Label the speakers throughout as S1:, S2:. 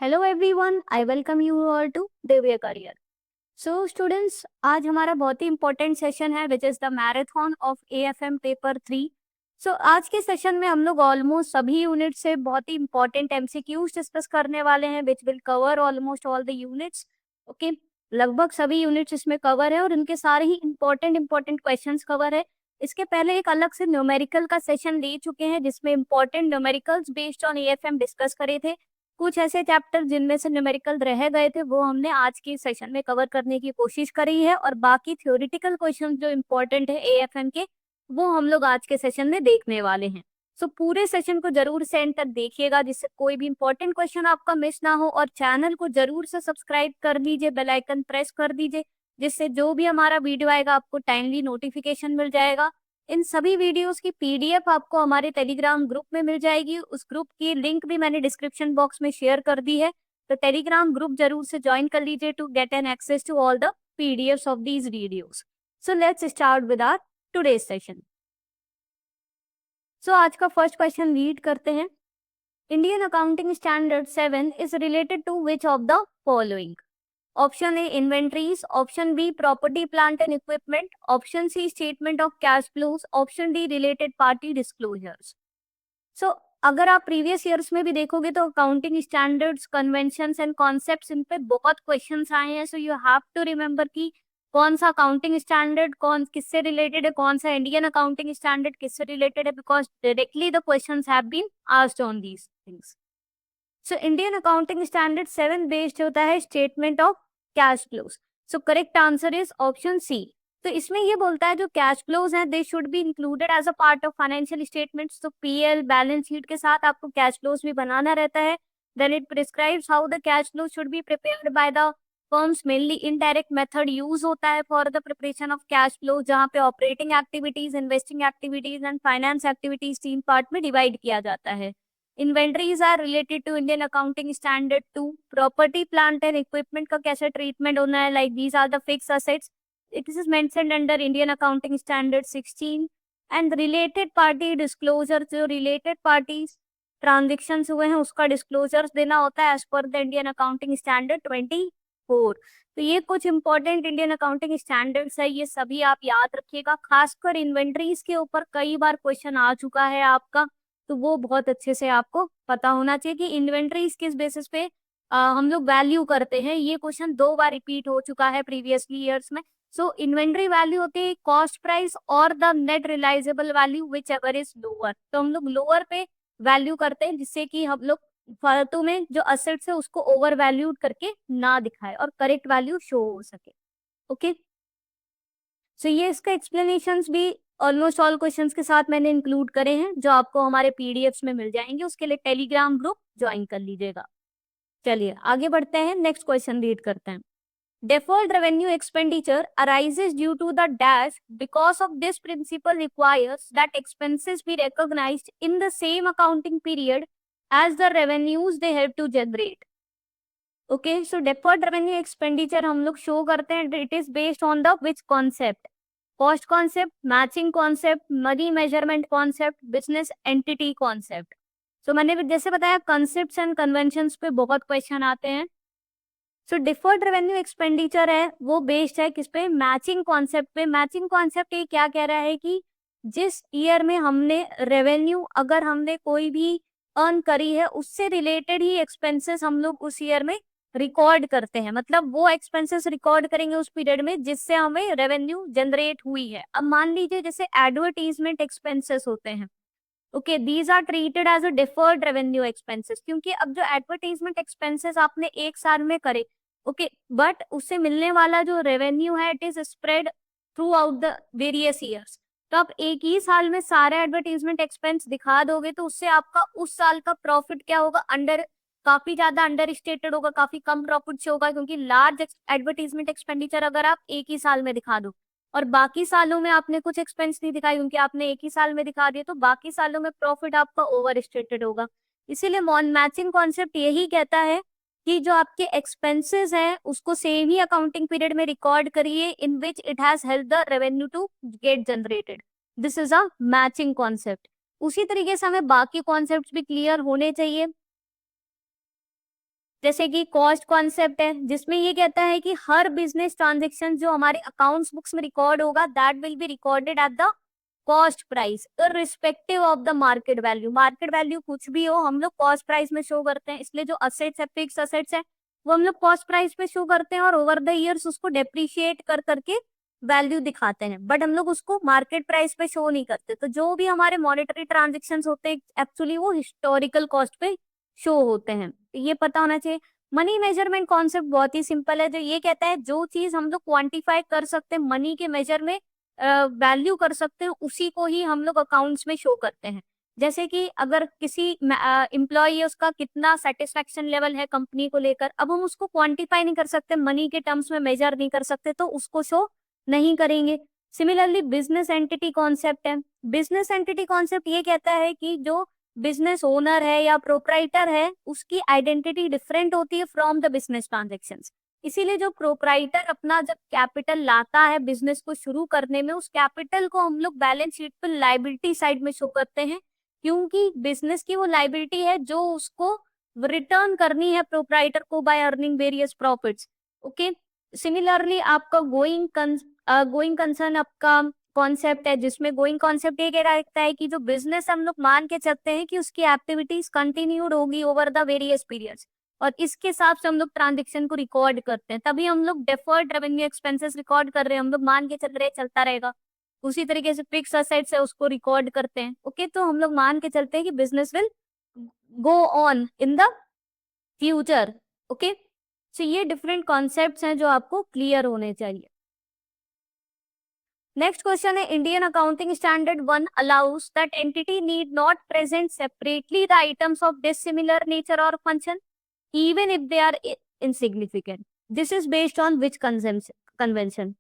S1: Hello everyone, I welcome you all to Divya career. So students, आज हमारा बहुत ही इंपॉर्टेंट सेशन है which is the marathon of AFM paper 3। So आज के सेशन में हम लोग ऑलमोस्ट सभी यूनिट से बहुत ही इंपॉर्टेंट एमसीक्यूज डिस्कस करने वाले हैं which will cover almost all the units. Okay, लगभग सभी यूनिट्स इसमें कवर है और उनके सारे ही इंपॉर्टेंट क्वेश्चंस कवर है। इसके पहले एक अलग से न्यूमेरिकल का सेशन ले चुके हैं जिसमें important numericals based on AFM discuss करे थे। कुछ ऐसे चैप्टर जिनमें से न्यूमेरिकल रह गए थे वो हमने आज के सेशन में कवर करने की कोशिश करी है और बाकी थ्योरेटिकल क्वेश्चंस जो इम्पोर्टेंट है एएफएम के वो हम लोग आज के सेशन में देखने वाले हैं। सो पूरे सेशन को जरूर से एंड तक देखिएगा जिससे कोई भी इंपॉर्टेंट क्वेश्चन आपका मिस ना हो, और चैनल को जरूर से सब्सक्राइब कर दीजिए, बेल आइकन प्रेस कर दीजिए जिससे जो भी हमारा वीडियो आएगा आपको टाइमली नोटिफिकेशन मिल जाएगा। इन सभी वीडियोस की पीडीएफ आपको हमारे टेलीग्राम ग्रुप में मिल जाएगी। उस ग्रुप की लिंक भी मैंने डिस्क्रिप्शन बॉक्स में शेयर कर दी है, तो टेलीग्राम ग्रुप जरूर से ज्वाइन कर लीजिए to get an access to all the PDFs of these videos. So let's start with our today's session. So आज का फर्स्ट क्वेश्चन रीड करते हैं। Indian accounting standard 7 is related to which of the following? Option A inventories, option B property plant and equipment, option C statement of cash flows, option D related party disclosures. So अगर आप previous years में भी देखोगे तो accounting standards, conventions and concepts इन पे बहुत questions आए हैं। So you have to remember कि कौन सा अकाउंटिंग स्टैंडर्ड कौन किससे रिलेटेड है, कौन सा इंडियन अकाउंटिंग स्टैंडर्ड किससे रिलेटेड है, because directly the questions have been asked on these things. So Indian accounting standard 7 based होता है statement of cash flows. So correct answer is option C. तो इसमें ये बोलता है जो कैश फ्लोज हैं they should be included as a part of financial statements. तो पीएल बैलेंस शीट के साथ आपको कैश फ्लोज भी बनाना रहता है। Then it prescribes how the cash flow should be prepared by the firms. Mainly indirect method use होता है for the preparation of cash flow, जहाँ पे operating activities, investing activities and finance activities 3 part में divide किया जाता है। Inventories are related to Indian accounting standard 2। Property plant and equipment का कैसे ट्रीटमेंट होना है, like these are the fix assets, it is mentioned under Indian accounting standard 16। And related party disclosure, जो related parties transaction हुए हैं उसका disclosure देना होता है as per the Indian accounting standard 24। तो ये कुछ इंपॉर्टेंट इंडियन अकाउंटिंग स्टैंडर्ड्स है, ये सभी आप याद रखिएगा। खासकर इन्वेंट्रीज के ऊपर कई बार क्वेश्चन आ चुका है आपका, तो वो बहुत अच्छे से आपको पता होना चाहिए कि इन्वेंट्रीज किस बेसिस पे हम लोग वैल्यू करते हैं। ये क्वेश्चन 2 बार रिपीट हो चुका है प्रीवियसली ईयर्स में। सो इन्वेंट्री वैल्यू होती है कॉस्ट प्राइस और the net realisable value whichever is lower. तो हम लोग लोअर पे वैल्यू करते हैं जिससे कि हम लोग फालतू में जो असेट्स है उसको ओवर वैल्यूड करके ना दिखाए और करेक्ट वैल्यू शो हो सके। ओके, सो ये इसका एक्सप्लेनेशंस भी ऑलमोस्ट ऑल क्वेश्चंस के साथ मैंने इंक्लूड करे हैं जो आपको हमारे पीडीएफ्स में मिल जाएंगे। उसके लिए टेलीग्राम ग्रुप ज्वाइन कर लीजिएगा। चलिए आगे बढ़ते हैं, नेक्स्ट क्वेश्चन रीड करते हैं। Deferred revenue expenditure arises due to the dash. Because of this principle requires that expenses be recognized in the same accounting period as the revenues they have to generate. Okay, so deferred revenue expenditure हम लोग show करते हैं, it is based on the which concept? Cost concept, matching concept, money measurement concept, business entity concept. So मैंने जैसे बताया concepts and conventions पे बहुत question आते हैं। सो डिफर्ड रेवेन्यू एक्सपेंडिचर है वो बेस्ड है किस पे? मैचिंग कॉन्सेप्ट पे। मैचिंग कॉन्सेप्ट ये क्या कह रहा है कि जिस ईयर में हमने रेवेन्यू अगर हमने कोई भी अर्न करी है उससे रिलेटेड ही एक्सपेंसेस हम लोग उस ईयर में रिकॉर्ड करते हैं। मतलब वो एक्सपेंसेस रिकॉर्ड करेंगे उस पीरियड में जिससे हमें रेवेन्यू जनरेट हुई है। अब मान लीजिए जैसे एडवर्टीजमेंट एक्सपेंसेस होते हैं, okay, these are treated as a deferred revenue expenses, क्योंकि अब जो एडवर्टीजमेंट एक्सपेंसेस आपने एक साल में करे, ओके, बट उससे मिलने वाला जो रेवेन्यू है it is spread through out the various years. तो आप एक ही साल में सारे एडवर्टीजमेंट एक्सपेंस दिखा दोगे तो उससे आपका उस साल का प्रॉफिट क्या होगा? काफी ज्यादा अंडर स्टेटेड होगा, काफी कम प्रॉफिट से होगा, क्योंकि लार्ज एडवर्टीजमेंट एक्सपेंडिचर अगर आप एक ही साल में दिखा दो और बाकी सालों में आपने कुछ एक्सपेंस नहीं दिखाई क्योंकि आपने एक ही साल में दिखा दिए, तो बाकी सालों में प्रॉफिट आपका ओवर स्टेटेड होगा। इसीलिए मैचिंग कॉन्सेप्ट यही कहता है कि जो आपके एक्सपेंसेस हैं उसको सेम ही अकाउंटिंग पीरियड में रिकॉर्ड करिए in which it has help the revenue to get generated. This is a matching concept. उसी तरीके से हमें बाकी कॉन्सेप्ट भी क्लियर होने चाहिए। जैसे कि कॉस्ट कॉन्सेप्ट है, जिसमें ये कहता है कि हर बिजनेस ट्रांजेक्शन जो हमारे अकाउंट्स बुक्स में रिकॉर्ड होगा that will be recorded at the cost price irrespective of the market value. Market value कुछ भी हो, हम लोग कॉस्ट प्राइस में शो करते हैं। इसलिए जो असेट्स है, फिक्स असेट्स है, वो हम लोग कॉस्ट प्राइस पे शो करते हैं और ओवर द ईयर्स उसको डेप्रिशिएट कर करके वैल्यू दिखाते हैं, बट हम लोग उसको मार्केट प्राइस पे शो नहीं करते। तो जो भी हमारे मॉनेटरी ट्रांजेक्शन्स होते हैं एक्चुअली वो हिस्टोरिकल कॉस्ट पे शो होते हैं। तो ये पता होना चाहिए। मनी मेजरमेंट कॉन्सेप्ट बहुत ही सिंपल है, जो ये कहता है जो चीज हम लोग क्वांटिफाई कर सकते हैं, मनी के मेजर में वैल्यू कर सकते हैं, उसी को ही हम लोग अकाउंट्स में शो करते हैं। जैसे कि अगर किसी एम्प्लॉय है, उसका कितना सेटिस्फेक्शन लेवल है कंपनी को लेकर, अब हम उसको क्वांटिफाई नहीं कर सकते, मनी के टर्म्स में मेजर नहीं कर सकते, तो उसको शो नहीं करेंगे। सिमिलरली बिजनेस एंटिटी कॉन्सेप्ट है। बिजनेस एंटिटी कॉन्सेप्ट ये कहता है कि जो बिजनेस ओनर है या प्रोप्राइटर है, उसकी आइडेंटिटी डिफरेंट होती है फ्रॉम द बिजनेस ट्रांजेक्शंस। इसीलिए जो प्रोप्राइटर अपना जब कैपिटल लाता है बिजनेस को शुरू करने में, उस कैपिटल को हम लोग बैलेंस शीट पर लाइबिलिटी साइड में शो करते हैं, क्योंकि बिजनेस की वो लाइबिलिटी है जो उसको रिटर्न करनी है प्रोप्राइटर को by earning various profits. Okay, similarly आपका गोइंग कंसर्न आपका कॉन्सेप्ट है, जिसमें गोइंग कॉन्सेप्ट ये कह रखता है कि जो बिजनेस हम लोग मान के चलते हैं कि उसकी एक्टिविटीज कंटिन्यूड होगी ओवर द वेरियस पीरियड्स, और इसके हिसाब से हम लोग ट्रांजेक्शन को रिकॉर्ड करते हैं। तभी हम लोग डेफर्ड रेवेन्यू एक्सपेंसेस रिकॉर्ड कर रहे हैं, हम लोग मान के चल रहे चलता रहेगा। उसी तरीके से फिक्स असेट्स है, उसको रिकॉर्ड करते हैं। ओके, तो हम लोग मान के चलते हैं कि business will go on in the future. Okay, so ये डिफरेंट कॉन्सेप्ट्स हैं जो आपको क्लियर होने चाहिए। नेक्स्ट क्वेश्चन है, Indian accounting standard 1 allows that entity need not present separately the items of dissimilar nature और function even if they are insignificant. This is based on which convention?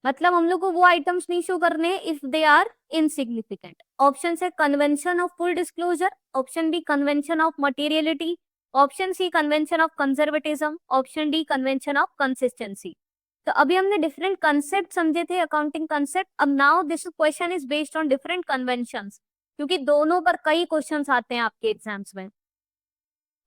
S1: मतलब हम लोग को वो आइटम्स नहीं शो करने if they are insignificant. Option से convention of full disclosure, option B convention of materiality, option C convention of conservatism, option D convention of consistency. तो अभी हमने डिफरेंट कंसेप्ट समझे थे, अकाउंटिंग कंसेप्ट। अब now this question is based on different conventions, क्योंकि दोनों पर कई क्वेश्चंस आते हैं आपके एग्जाम्स में।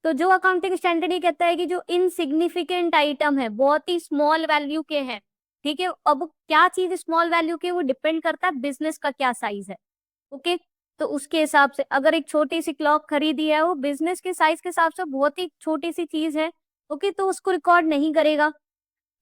S1: तो जो अकाउंटिंग स्टैंडर्ड ये कहता है कि जो इनसिग्निफिकेंट आइटम है, बहुत ही स्मॉल वैल्यू के हैं, ठीक है। अब क्या चीज स्मॉल वैल्यू के, वो डिपेंड करता है बिजनेस का क्या साइज है। ओके, तो उसके हिसाब से अगर एक छोटी सी क्लॉक खरीदी है, वो बिजनेस के साइज के हिसाब से बहुत ही छोटी सी चीज है, ओके, तो उसको रिकॉर्ड नहीं करेगा।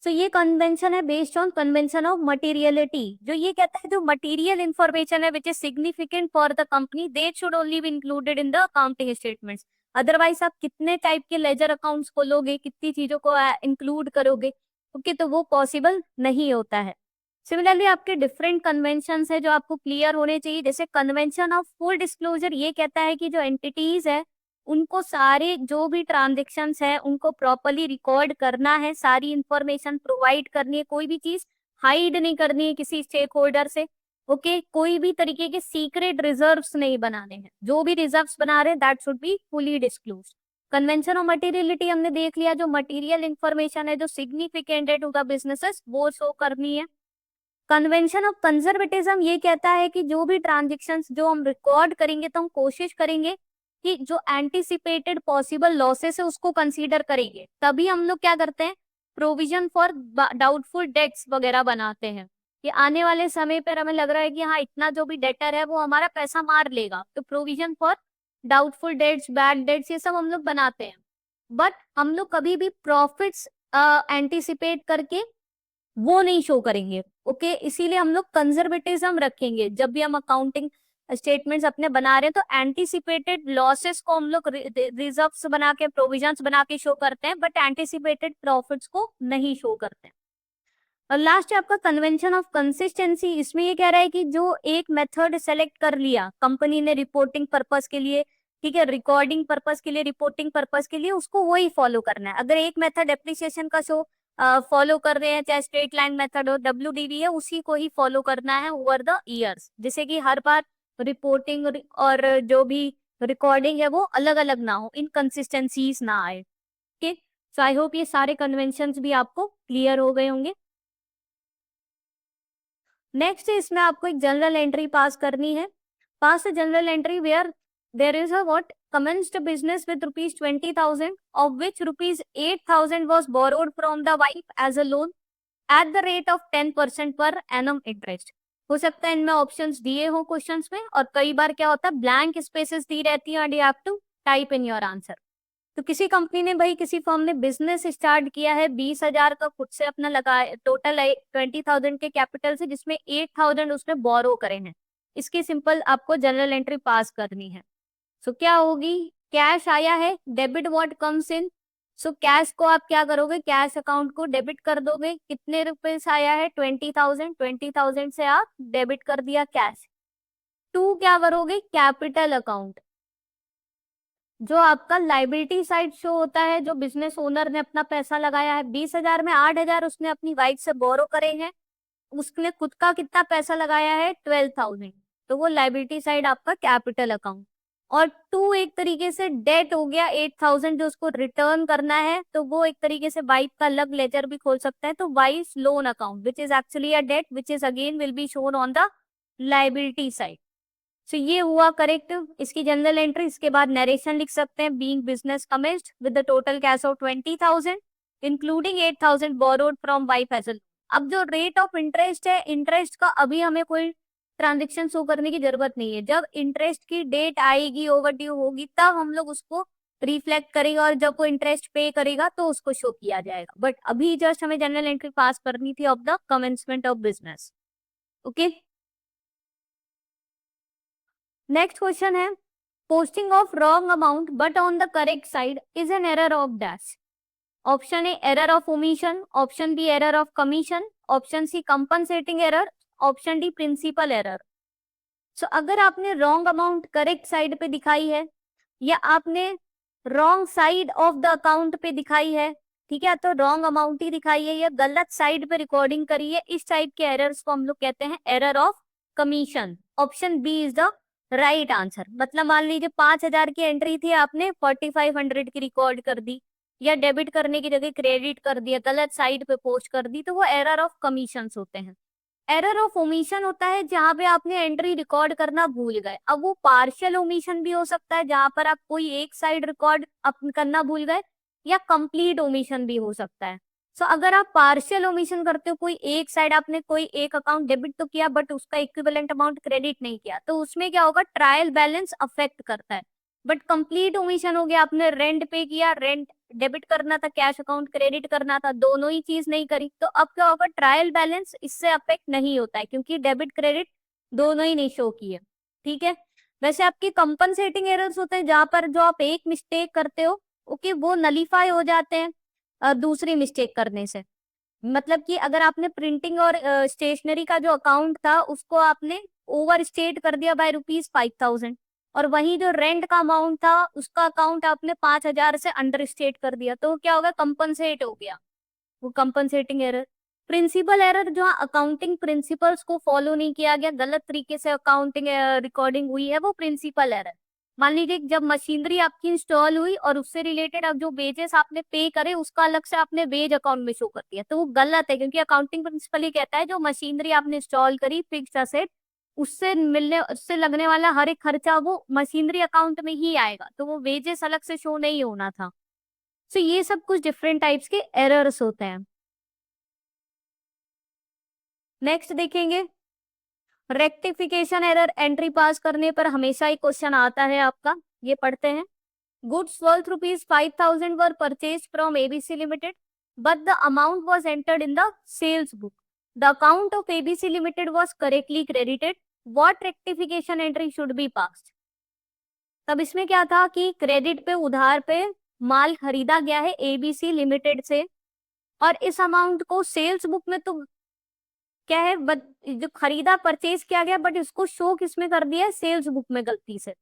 S1: सो ये कन्वेंशन है based on convention of materiality, जो ये कहता है जो मटेरियल इंफॉर्मेशन है which is significant for the company, they should only be included in the accounting statements. Otherwise आप कितने टाइप के लेजर अकाउंट्स खोलोगे, कितनी चीजों को इंक्लूड करोगे, ओके, तो वो पॉसिबल नहीं होता है। सिमिलरली आपके डिफरेंट कन्वेंशन है जो आपको क्लियर होने चाहिए। जैसे कन्वेंशन ऑफ फुल डिस्क्लोजर ये कहता है कि जो एंटिटीज है, उनको सारे जो भी ट्रांजेक्शन्स है उनको प्रॉपरली रिकॉर्ड करना है, सारी इंफॉर्मेशन प्रोवाइड करनी है, कोई भी चीज हाइड नहीं करनी है किसी स्टेक होल्डर से। ओके, कोई भी तरीके के सीक्रेट रिजर्व्स नहीं बनाने हैं, जो भी रिजर्व्स बना रहे हैं that should be fully disclosed. Convention of materiality हमने देख लिया, जो मटेरियल इंफॉर्मेशन है जो सिग्निफिकेंट है टू द बिजनेसेस, वो शो करनी है। कन्वेंशन ऑफ कंजर्वेटिज्म ये कहता है कि जो भी ट्रांजेक्शन्स जो हम रिकॉर्ड करेंगे, तो हम कोशिश करेंगे कि जो एंटिसिपेटेड पॉसिबल लॉसेस है उसको कंसीडर करेंगे। तभी हम लोग क्या करते हैं, प्रोविजन फॉर डाउटफुल डेट्स वगैरह बनाते हैं, कि आने वाले समय पर हमें लग रहा है कि हाँ इतना जो भी डेटर है वो हमारा पैसा मार लेगा, तो provision for doubtful debts, bad debts, ये सब हम लोग बनाते हैं। बट हम लोग कभी भी प्रॉफिट्स एंटिसिपेट करके वो नहीं शो करेंगे। ओके, इसीलिए हम लोग कंजर्वेटिज्म रखेंगे जब भी हम अकाउंटिंग स्टेटमेंट्स अपने बना रहे हैं। तो एंटिसिपेटेड लॉसेस को हम लोग रिजर्व्स बना के, प्रोविजंस बना के शो करते हैं, बट एंटिसिपेटेड प्रॉफिट्स को नहीं शो करते हैं। और लास्ट है आपका कन्वेंशन ऑफ कंसिस्टेंसी। इसमें ये कह रहा है कि जो एक मेथड सेलेक्ट कर लिया कंपनी ने रिपोर्टिंग पर्पस के लिए, ठीक है, रिकॉर्डिंग पर्पस के लिए, रिपोर्टिंग पर्पस के लिए, उसको वही फॉलो करना है। अगर एक मेथड एप्रिसिएशन का शो फॉलो कर रहे हैं, चाहे स्ट्रेट लाइन मेथड हो, WDV है, उसी को ही फॉलो करना है ओवर द ईयर्स, जिससे कि हर बार रिपोर्टिंग और जो भी रिकॉर्डिंग है वो अलग अलग ना हो, इनकंसिस्टेंसीज ना आए। ओके, सो आई होप ये सारे कन्वेंशंस भी आपको क्लियर हो गए होंगे। नेक्स्ट इसमें आपको एक जनरल एंट्री पास करनी है। Pass journal entry where there is a what commenced business with rupees 20,000, of which rupees 8,000 was borrowed from the wife as a loan at the rate of 10% per annum interest. हो सकता है इनमें options दिए हो questions में, और कई बार क्या होता है ब्लैंक स्पेसेस दी रहती है and you have to type in your answer. तो किसी कंपनी ने भाई किसी फर्म ने बिजनेस स्टार्ट किया है 20,000 का खुद से अपना लगाया, टोटल 20,000 के कैपिटल से, जिसमें 8,000 उसने बोरो करे हैं. इसकी सिंपल आपको जनरल एंट्री पास करनी है. सो क्या होगी, कैश आया है, debit what comes in. So cash को आप क्या करोगे, कैश अकाउंट को डेबिट कर दोगे. कितने रुपए से आया है, 20,000. 20,000 से आप डेबिट कर दिया कैश. टू क्या करोगे, कैपिटल अकाउंट, जो आपका लाइबिलिटी साइड शो होता है, जो बिजनेस ओनर ने अपना पैसा लगाया है. 20,000 में 8,000 उसने अपनी वाइफ से बोरो करे हैं. उसने खुद का कितना पैसा लगाया है, 12,000. तो वो लाइबिलिटी साइड आपका कैपिटल अकाउंट. और टू एक तरीके से डेट हो गया 8,000 जो उसको रिटर्न करना है, तो वो एक तरीके से वाइफ का अलग लेजर भी खोल सकता है. तो wife loan account which is actually a debt which is again will be shown on the liability side. So ये हुआ करेक्ट इसकी जनरल एंट्री. इसके बाद नरेशन लिख सकते हैं, being business commenced with the total cash of 20,000 including 8,000 borrowed from wife as well. अब जो रेट ऑफ इंटरेस्ट है, इंटरेस्ट का अभी हमें कोई ट्रांजेक्शन शो करने की जरूरत नहीं है. जब इंटरेस्ट की डेट आएगी, ओवरड्यू होगी, तब हम लोग उसको रिफ्लेक्ट करेगा, और जब वो इंटरेस्ट पे करेगा तो उसको शो किया जाएगा. बट अभी जस्ट हमें जनरल एंट्री पास करनी थी of the commencement of business. Okay, next question है, posting of wrong amount but on the correct side is an error of dash. Option A error of omission, option B error of commission, option C compensating error, option D principal error. So अगर आपने wrong amount correct side पे दिखाई है, या आपने wrong side of the account पे दिखाई है, ठीक है, तो रॉन्ग अमाउंट ही दिखाई है या गलत साइड पे रिकॉर्डिंग करी है, इस टाइप के एरर्स को हम लोग कहते हैं error of commission. Option B is the right answer. मतलब मान लीजिए 5,000 की एंट्री थी, आपने 4,500 की रिकॉर्ड कर दी, या डेबिट करने की जगह क्रेडिट कर दिया, गलत साइड पे पोस्ट कर दी, तो वो एरर ऑफ कमीशन होते हैं. एरर ऑफ ओमिशन होता है जहां पे आपने एंट्री रिकॉर्ड करना भूल गए. अब वो पार्शियल ओमिशन भी हो सकता है जहां पर आप कोई एक साइड रिकॉर्ड करना भूल गए, या कंप्लीट ओमिशन भी हो सकता है. सो अगर आप पार्शियल ओमिशन करते हो, कोई एक साइड आपने कोई एक अकाउंट डेबिट तो किया बट उसका इक्विवेलेंट अमाउंट क्रेडिट नहीं किया, तो उसमें क्या होगा, ट्रायल बैलेंस अफेक्ट करता है. बट कंप्लीट ओमिशन हो गया, आपने रेंट पे किया, रेंट डेबिट करना था, कैश अकाउंट क्रेडिट करना था, दोनों ही चीज नहीं करी, तो अब क्या होगा, ट्रायल बैलेंस इससे अफेक्ट नहीं होता है, क्योंकि डेबिट क्रेडिट दोनों ही नहीं शो किए. ठीक है, वैसे आपकी कंपनसेटिंग एरर्स होते हैं जहां पर जो आप एक मिस्टेक करते हो, ओके, वो नलीफाई हो जाते हैं दूसरी मिस्टेक करने से. मतलब कि अगर आपने प्रिंटिंग और स्टेशनरी का जो अकाउंट था उसको आपने ओवर स्टेट कर दिया बाय ₹5,000, और वहीं जो रेंट का अमाउंट था उसका अकाउंट आपने 5,000 से अंडर स्टेट कर दिया, तो क्या होगा, कंपनसेट हो गया, वो कंपनसेटिंग एरर. प्रिंसिपल एरर, जो अकाउंटिंग प्रिंसिपल्स को फॉलो नहीं किया गया, गलत तरीके से अकाउंटिंग रिकॉर्डिंग हुई है, वो प्रिंसिपल एरर. मान लीजिए जब मशीनरी आपकी इंस्टॉल हुई और उससे रिलेटेड अब जो वेजेस आपने पे करे उसका अलग से आपने वेज अकाउंट में शो कर दिया, तो वो गलत है, क्योंकि अकाउंटिंग प्रिंसिपल ये कहता है जो मशीनरी आपने इंस्टॉल करी फिक्स्ड असेट, उससे लगने वाला हर एक खर्चा वो मशीनरी अकाउंट में ही आएगा, तो वो वेजेस अलग से शो नहीं होना था. सो ये सब कुछ डिफरेंट टाइप्स के एरर्स होते हैं. नेक्स्ट देखेंगे, रेक्टिफिकेशन एरर एंट्री पास करने पर हमेशा ही क्वेश्चन आता है आपका. ये पढ़ते हैं, goods worth ₹5,000 were purchase from ABC limited but the amount was entered in the sales book. The account of ABC limited was correctly credited. What rectification entry should be passed. तब इसमें क्या था कि क्रेडिट पे, उधार पे माल खरीदा गया है एबीसी लिमिटेड से, और इस अमाउंट को सेल्स बुक में तो क्या है, बट जो खरीदा परचेज किया गया बट इसको शो किसमें कर दिया है, सेल्स बुक में गलती से,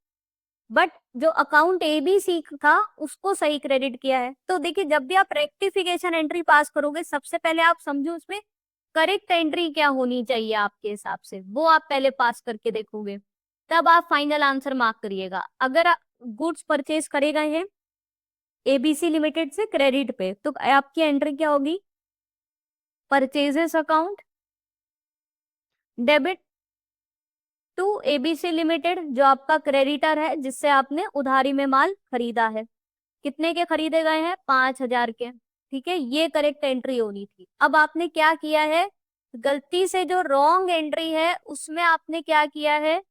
S1: बट जो अकाउंट एबीसी था उसको सही क्रेडिट किया है. तो देखिए जब भी आप रेक्टिफिकेशन एंट्री पास करोगे, सबसे पहले आप समझो उसमें करेक्ट एंट्री क्या होनी चाहिए आपके हिसाब से, वो आप पहले पास करके देखोगे, तब आप फाइनल आंसर मार्क करिएगा. अगर गुड्स परचेज करे गए हैं एबीसी लिमिटेड से क्रेडिट पे, तो आपकी एंट्री क्या होगी, purchases account debit, to ABC limited, जो आपका क्रेडिटर है, जिससे आपने उधारी में माल खरीदा है। कितने के खरीदे गए हैं? 5,000 के। ठीक है, ये करेक्ट एंट्री होनी थी। अब आपने क्या किया है, गलती से जो रॉन्ग एंट्री है उसमें आपने क्या किया है,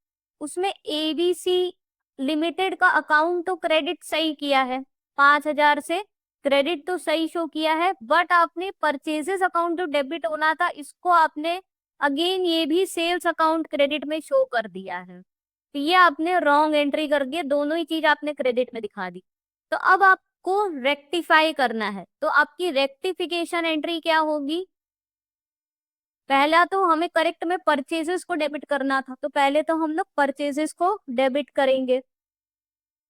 S1: उसमें एबीसी लिमिटेड का अकाउंट तो क्रेडिट सही किया है, 5,000 से क्रेडिट तो सही शो किया है, बट आपने परचेजेस अकाउंट जो डेबिट होना था इसको आपने अगेन ये भी सेल्स अकाउंट क्रेडिट में शो कर दिया है। तो ये आपने रॉन्ग एंट्री करके दोनों ही चीज आपने क्रेडिट में दिखा दी। तो अब आपको रेक्टिफाई करना है, तो आपकी रेक्टिफिकेशन एंट्री क्या होगी? पहला तो हमें करेक्ट में परचेजेस को डेबिट करना था, तो पहले तो हम लोग परचेजेस को डेबिट करेंगे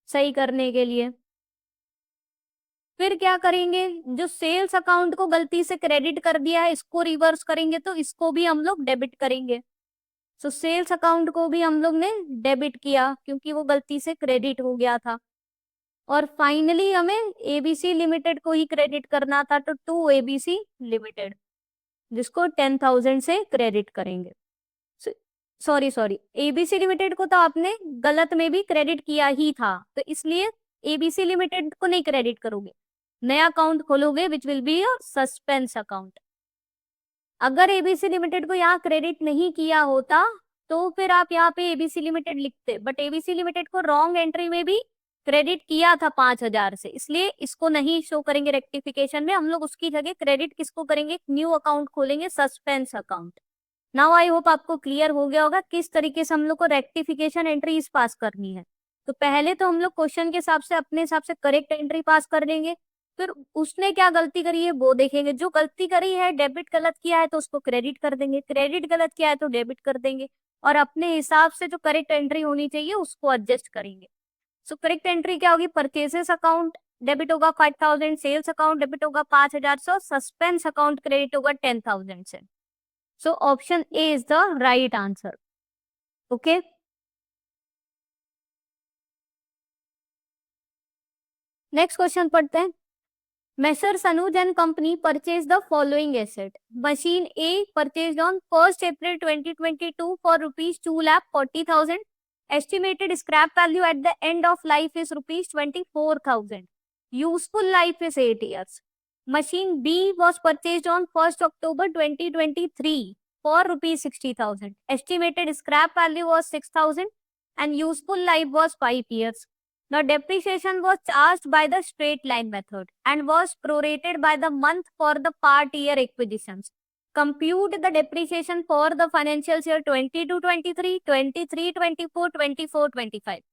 S1: सही करने के लिए। फिर क्या करेंगे, जो सेल्स अकाउंट को गलती से क्रेडिट कर दिया है इसको रिवर्स करेंगे, तो इसको भी हम लोग डेबिट करेंगे। तो सेल्स अकाउंट को भी हम लोग ने डेबिट किया क्योंकि वो गलती से क्रेडिट हो गया था। और फाइनली हमें एबीसी लिमिटेड को ही क्रेडिट करना था, तो टू एबीसी लिमिटेड, जिसको 10,000 से क्रेडिट करेंगे। सॉरी सॉरी, एबीसी लिमिटेड को तो आपने गलत में भी क्रेडिट किया ही था, तो इसलिए एबीसी लिमिटेड को नहीं क्रेडिट करोगे, नया अकाउंट खोलोगे which will be a suspense account. अगर एबीसी लिमिटेड को यहाँ क्रेडिट नहीं किया होता तो फिर आप यहाँ पे एबीसी लिमिटेड लिखते, बट एबीसी लिमिटेड को रॉन्ग एंट्री में भी क्रेडिट किया था 5,000 से, इसलिए इसको नहीं शो करेंगे रेक्टिफिकेशन में। हम लोग उसकी जगह क्रेडिट किसको करेंगे, न्यू अकाउंट खोलेंगे, suspense account. Now I hope आपको क्लियर हो गया होगा किस तरीके से हम लोग को रेक्टिफिकेशन एंट्रीज पास करनी है। तो पहले तो हम लोग क्वेश्चन के हिसाब से अपने हिसाब से करेक्ट एंट्री पास कर देंगे, फिर उसने क्या गलती करी है वो देखेंगे, जो गलती करी है डेबिट गलत किया है तो उसको क्रेडिट कर देंगे, क्रेडिट गलत किया है तो डेबिट कर देंगे, और अपने हिसाब से जो करेक्ट एंट्री होनी चाहिए उसको एडजस्ट करेंगे। सो करेक्ट एंट्री क्या होगी, परचेसेस अकाउंट डेबिट होगा 5,000, सेल्स अकाउंट डेबिट होगा 5,000 से, सस्पेंस अकाउंट क्रेडिट होगा 10,000 से। So option A is the right answer. Okay, next question पढ़ते हैं। Messrs. Anuj and Company purchased the following asset. Machine A purchased on 1st April 2022 for rupees 2,40,000. Estimated scrap value at the end of life is rupees 24,000. Useful life is 8 years. Machine B was purchased on 1st October 2023 for rupees 60,000. Estimated scrap value was 6,000 and useful life was 5 years. The depreciation was charged by the straight line method and was prorated by the month for the part year acquisitions. Compute the depreciation for the financial year 22-23, 23-24, 24-25.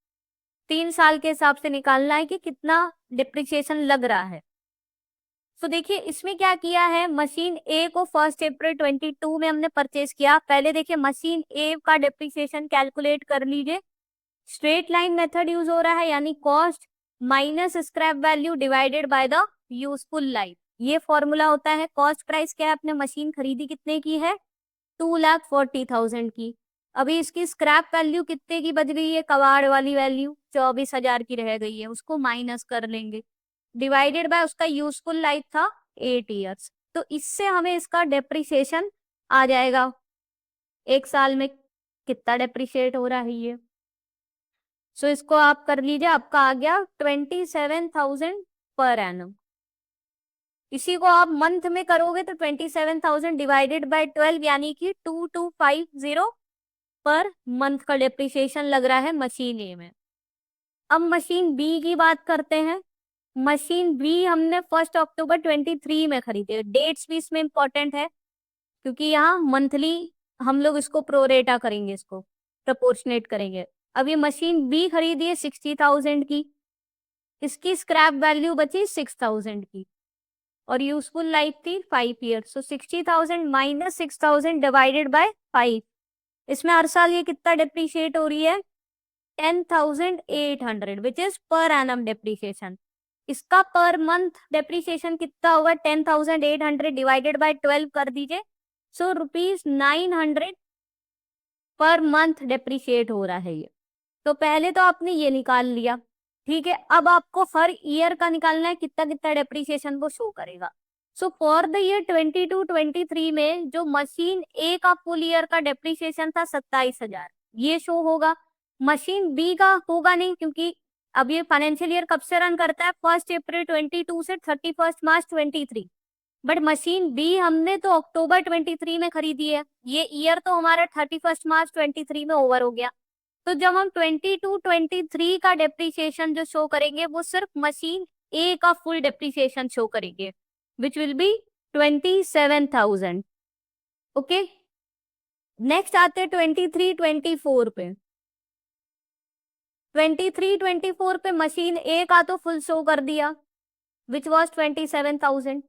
S1: 3 साल के हिसाब से निकालना है कि कितना depreciation लग रहा है। तो देखिए इसमें क्या किया है, मशीन ए को 1 अप्रैल 22 में हमने परचेज किया। पहले देखिए मशीन ए का डिप्रिसिएशन कैलकुलेट कर लीजिए। स्ट्रेट लाइन मेथड यूज हो रहा है, यानी cost minus scrap value divided by the useful life. ये फॉर्मूला होता है। कॉस्ट प्राइस क्या है, आपने मशीन खरीदी कितने की है, 2,40,000 की। अभी इसकी स्क्रैप वैल्यू कितने की बच गई है, कबाड़ वाली वैल्यू 24,000 की रह गई है, उसको माइनस कर लेंगे, डिवाइडेड बाय उसका यूजफुल लाइफ था 8 ईयर्स। तो इससे हमें इसका डेप्रिसिएशन आ जाएगा, एक साल में कितना डेप्रिशिएट हो रहा है ये। सो इसको आप कर लीजिए, आपका आ गया 27,000 पर एनम। इसी को आप मंथ में करोगे तो 27,000 डिवाइडेड बाय 12 यानी कि 2250 पर मंथ का डेप्रिसिएशन लग रहा है मशीन ए में। अब मशीन बी की बात करते हैं। मशीन बी हमने 1 अक्टूबर 23 में खरीदी है। डेट्स भी इसमें इंपॉर्टेंट है क्योंकि यहाँ मंथली हम लोग इसको प्रोरेटा करेंगे, इसको प्रपोर्शनेट करेंगे। अब ये मशीन बी खरीदी है 60,000 की, इसकी स्क्रैप वैल्यू बची 6,000 की और यूजफुल लाइफ थी 5 years. So 60,000 minus 6,000 divided by 5, इसमें हर साल ये कितना डिप्रिशिएट हो रही है, 10,800 which is per annum depreciation. इसका पर मंथ डिप्रिसिएशन कितना होगा, 10,800 डिवाइडेड बाय 12 कर दीजिए। सो ₹900 पर मंथ डिप्रिशिएट हो रहा है ये। तो पहले तो आपने ये निकाल लिया, ठीक है। अब आपको हर ईयर का निकालना है कितना कितना डेप्रिसिएशन वो शो करेगा। सो फॉर द ईयर 22-23 में जो मशीन ए का फुल ईयर का डेप्रिसिएशन था 27,000, ये शो होगा। मशीन बी का होगा नहीं, क्योंकि अब ये फाइनेंशियल ईयर कब से रन करता है, 1 अप्रैल 22 से 31 मार्च 23। बट मशीन बी हमने तो अक्टूबर 23 में खरीदी है, ये ईयर तो हमारा 31 मार्च 23 में ओवर हो गया। तो जब हम 22-23 का डेप्रीशिएशन जो शो करेंगे वो सिर्फ मशीन ए का फुल डेप्रीशिएशन शो करेंगे, विच विल बी 27,000। ओके, नेक्स्ट आते हैं 23-24 पे। 23-24 पे मशीन ए का तो फुल शो कर दिया, विच वॉज 27,000।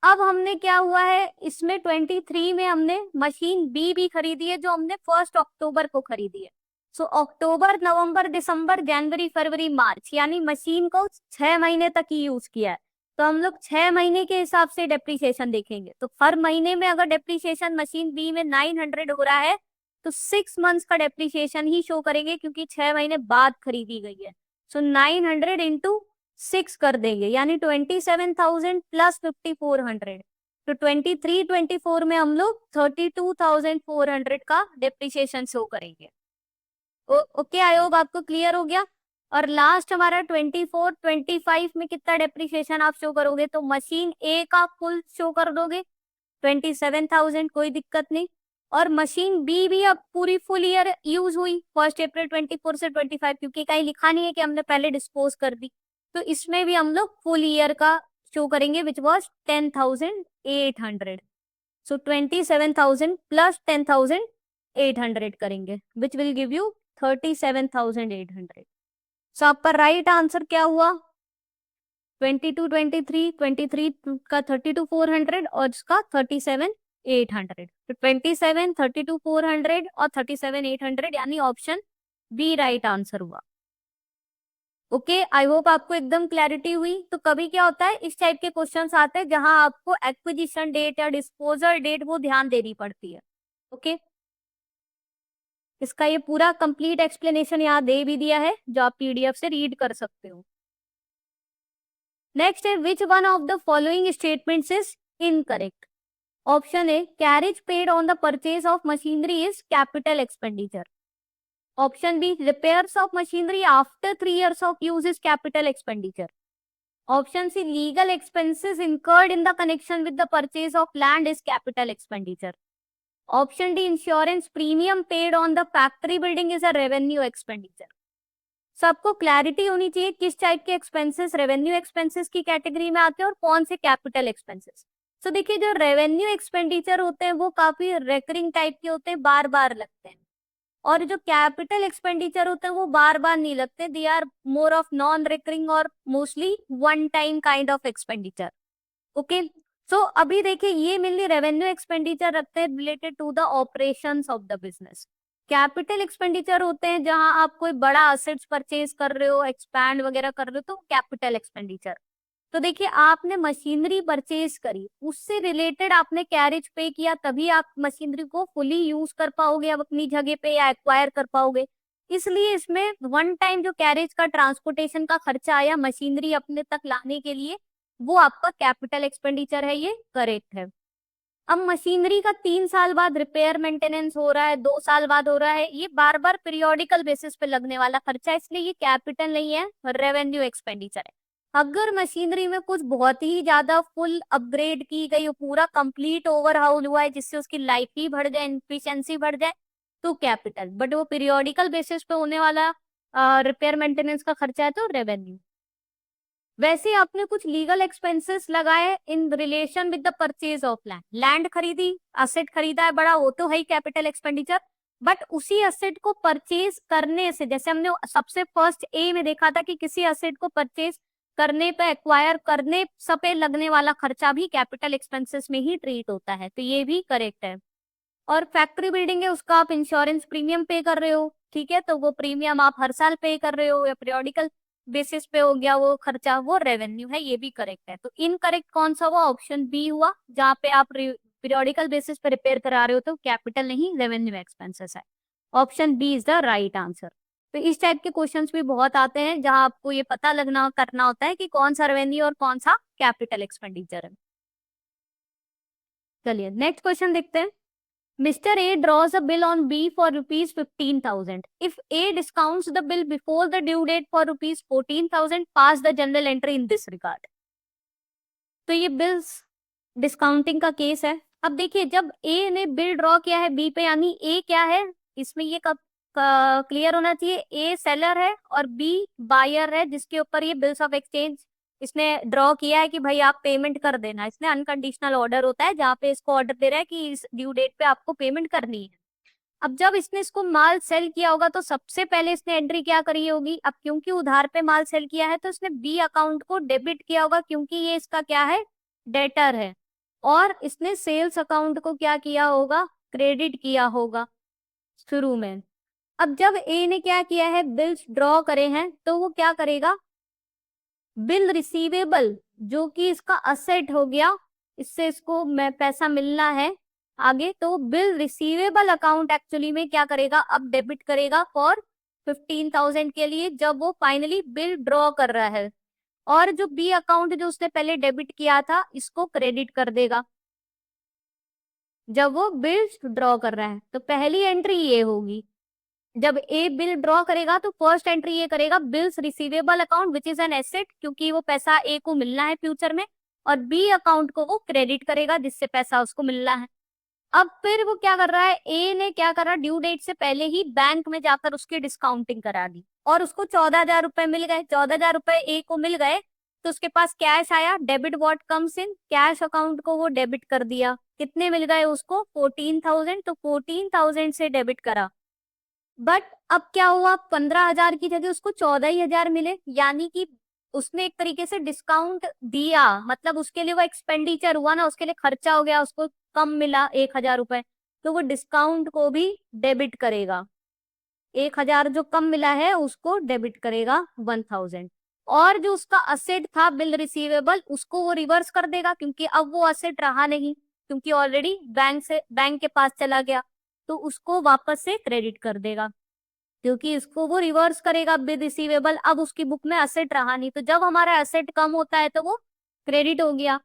S1: अब हमने क्या हुआ है, इसमें 23 में हमने मशीन बी भी खरीदी है, जो हमने 1 अक्टूबर को खरीदी है। सो अक्टूबर, नवंबर, दिसंबर, जनवरी, फरवरी, मार्च, यानी मशीन को 6 महीने तक ही यूज किया है। तो हम लोग 6 महीने के हिसाब से डेप्रीशिएशन देखेंगे। तो हर महीने में अगर डेप्रीशिएशन मशीन बी में 900 हो रहा है, तो 6 मंथ्स का डेप्रीशिएशन ही शो करेंगे, क्योंकि 6 महीने बाद खरीदी गई है। सो 900 इंटू 6 कर देंगे, यानी 27,000 प्लस 5,400। तो 23-24 में हम लोग 32,400 का डेप्रीशिएशन शो करेंगे। ओके, आई होप आपको क्लियर हो गया। और लास्ट हमारा 24-25 में कितना डेप्रीशिएशन आप शो करोगे, तो मशीन ए का फुल शो कर दोगे 27,000, कोई दिक्कत नहीं। और मशीन बी भी अब पूरी फुल ईयर यूज हुई 1 अप्रैल 24 से 25, क्योंकि कहीं लिखा नहीं है कि हमने पहले डिस्पोज कर दी। तो इसमें भी हम लोग फुल ईयर का शो करेंगे, विच वॉज 10,800। सो 27,000 प्लस 10,800 करेंगे, विच विल गिव यू 37,800। सो आपका राइट आंसर क्या हुआ, 22-23, 23 का 32,400 और इसका 37,800। तो 27, 32,400 और 37,800, यानी ऑप्शन बी राइट आंसर हुआ। ओके, आई होप आपको एकदम क्लैरिटी हुई। तो कभी क्या होता है, इस टाइप के क्वेश्चंस आते हैं जहां आपको एक्विजिशन डेट या डिस्पोजल डेट वो ध्यान देनी पड़ती है। ओके, इसका ये पूरा कंप्लीट एक्सप्लेनेशन यहाँ दे भी दिया है, जो आप पीडीएफ से रीड कर सकते हो। नेक्स्ट है, which one of the following statements is incorrect. Option A, carriage paid on the purchase of machinery is capital expenditure. Option B, repairs of machinery after 3 years of use is capital expenditure. Option C, legal expenses incurred in the connection with the purchase of land is capital expenditure. Option D, insurance premium paid on the factory building is a revenue expenditure. सबको clarity होनी चाहिए किस type के expenses revenue expenses की category में आते हैं और कौन से कैपिटल एक्सपेंसेस। सो देखिए, जो रेवेन्यू एक्सपेंडिचर होते हैं वो काफी रेकरिंग टाइप के होते हैं, बार बार लगते हैं। और जो कैपिटल एक्सपेंडिचर होते हैं वो बार बार नहीं लगते, they are more of non recurring और mostly one time kind of expenditure. Okay, so अभी देखिए, ये मेनली रेवेन्यू एक्सपेंडिचर रखते हैं related to the operations of the business. Capital expenditure होते हैं जहां आप कोई बड़ा असेट्स परचेज कर रहे हो, एक्सपैंड वगैरह कर रहे हो, तो कैपिटल एक्सपेंडिचर। तो देखिए, आपने मशीनरी परचेज करी, उससे रिलेटेड आपने कैरेज पे किया, तभी आप मशीनरी को फुली यूज कर पाओगे अब अपनी जगह पे या एक्वायर कर पाओगे। इसलिए इसमें वन टाइम जो कैरेज का ट्रांसपोर्टेशन का खर्चा आया मशीनरी अपने तक लाने के लिए, वो आपका कैपिटल एक्सपेंडिचर है, ये करेक्ट है। अब मशीनरी का 3 साल बाद रिपेयर मेंटेनेंस हो रहा है, 2 साल बाद हो रहा है, ये बार बार पीरियोडिकल बेसिस पे लगने वाला खर्चा है, इसलिए ये कैपिटल नहीं है, रेवेन्यू एक्सपेंडिचर है। अगर मशीनरी में कुछ बहुत ही ज्यादा फुल अपग्रेड की गई, पूरा कंप्लीट ओवरहाउल हुआ है जिससे उसकी लाइफ ही बढ़ जाए, एफिशिएंसी बढ़ जाए, तो कैपिटल। बट वो पीरियोडिकल बेसिस पे होने वाला रिपेयर मेंटेनेंस का खर्चा है, तो रेवेन्यू। वैसे आपने कुछ लीगल एक्सपेंसेस लगाए in relation with the purchase of land, land खरीदी, असेट खरीदा है बड़ा, वो तो है ही कैपिटल एक्सपेंडिचर। बट उसी असेट को परचेज करने से, जैसे हमने सबसे फर्स्ट ए में देखा था कि किसी असेट को परचेज करने पे, एक्वायर करने पे लगने वाला खर्चा भी कैपिटल एक्सपेंसेस में ही ट्रीट होता है, तो ये भी करेक्ट है। और फैक्ट्री बिल्डिंग है, उसका आप इंश्योरेंस प्रीमियम पे कर रहे हो, ठीक है, तो वो प्रीमियम आप हर साल पे कर रहे हो या पीरियोडिकल बेसिस पे हो गया वो खर्चा, वो रेवेन्यू है, ये भी करेक्ट है। तो इनकरेक्ट कौन सा हुआ, ऑप्शन बी हुआ, जहाँ पे आप पीरियोडिकल बेसिस पे रिपेयर करा रहे हो, तो कैपिटल नहीं, रेवेन्यू एक्सपेंसेस है। Option B is the right answer. तो इस टाइप के क्वेश्चंस भी बहुत आते हैं जहां आपको ये पता लगना करना होता है कि कौन सा रेवेन्यू और कौन सा कैपिटल एक्सपेंडिचर है। चलिए नेक्स्ट क्वेश्चन देखते हैं। Mr. A draws a bill on B for rupees 15,000. If A discounts the bill before the due date for rupees 14,000, pass the journal entry in this regard. तो ये bills discounting का case है। अब देखिए, जब ए ने बिल ड्रॉ किया है बी पे, यानी ए क्या है इसमें, ये कब क्लियर होना चाहिए, ए सेलर है और बी बायर है, जिसके ऊपर ये बिल्स ऑफ एक्सचेंज इसने ड्रॉ किया है कि भाई आप पेमेंट कर देना। इसने अनकंडीशनल ऑर्डर होता है जहाँ पे इसको ऑर्डर दे रहा है कि इस ड्यू डेट पे आपको पेमेंट करनी है। अब जब इसने इसको माल सेल किया होगा तो सबसे पहले इसने एंट्री क्या करी होगी, अब क्योंकि उधार पे माल सेल किया है तो इसने बी अकाउंट को डेबिट किया होगा, क्योंकि ये इसका क्या है, डेटर है। और इसने सेल्स अकाउंट को क्या किया होगा, क्रेडिट किया होगा शुरू में। अब जब ए ने क्या किया है, बिल्स ड्रॉ करे हैं, तो वो क्या करेगा, बिल रिसीवेबल जो कि इसका असेट हो गया, इससे इसको मैं पैसा मिलना है आगे, तो बिल रिसीवेबल अकाउंट एक्चुअली में क्या करेगा, अब डेबिट करेगा फॉर 15,000 के लिए, जब वो फाइनली बिल ड्रॉ कर रहा है। और जो बी अकाउंट जो उसने पहले डेबिट किया था, इसको क्रेडिट कर देगा जब वो बिल ड्रॉ कर रहा है। तो पहली एंट्री ये होगी, जब ए बिल ड्रॉ करेगा तो फर्स्ट एंट्री ये करेगा, bills receivable account which is an asset, क्योंकि वो पैसा ए को मिलना है फ्यूचर में, और बी अकाउंट को वो क्रेडिट करेगा जिससे पैसा उसको मिलना है। अब फिर वो क्या कर रहा है, ए ने क्या करा, ड्यू डेट से पहले ही बैंक में जाकर उसकी डिस्काउंटिंग करा दी और उसको 14,000 रुपए मिल गए। 14,000 रुपए ए को मिल गए तो उसके पास कैश आया, debit what comes in, cash account को वो डेबिट कर दिया। कितने मिल गए उसको, 14,000, तो 14,000 से डेबिट करा। बट अब क्या हुआ, 15,000 की जगह उसको 14,000 मिले, यानी कि उसने एक तरीके से डिस्काउंट दिया, मतलब उसके लिए वो एक्सपेंडिचर हुआ ना, उसके लिए खर्चा हो गया, उसको कम मिला 1,000 रुपए, तो वो डिस्काउंट को भी डेबिट करेगा। 1,000 जो कम मिला है उसको डेबिट करेगा 1,000। और जो उसका असेट था बिल रिसीवेबल, उसको वो रिवर्स कर देगा, क्योंकि अब वो असेट रहा नहीं, क्योंकि ऑलरेडी बैंक के पास चला गया, तो उसको वापस से क्रेडिट कर देगा, क्योंकि इसको वो रिवर्स करेगा बिल रिसीवेबल। अब उसकी बुक में असेट रहा नहीं, तो जब हमारा असेट कम होता है तो वो क्रेडिट हो गया,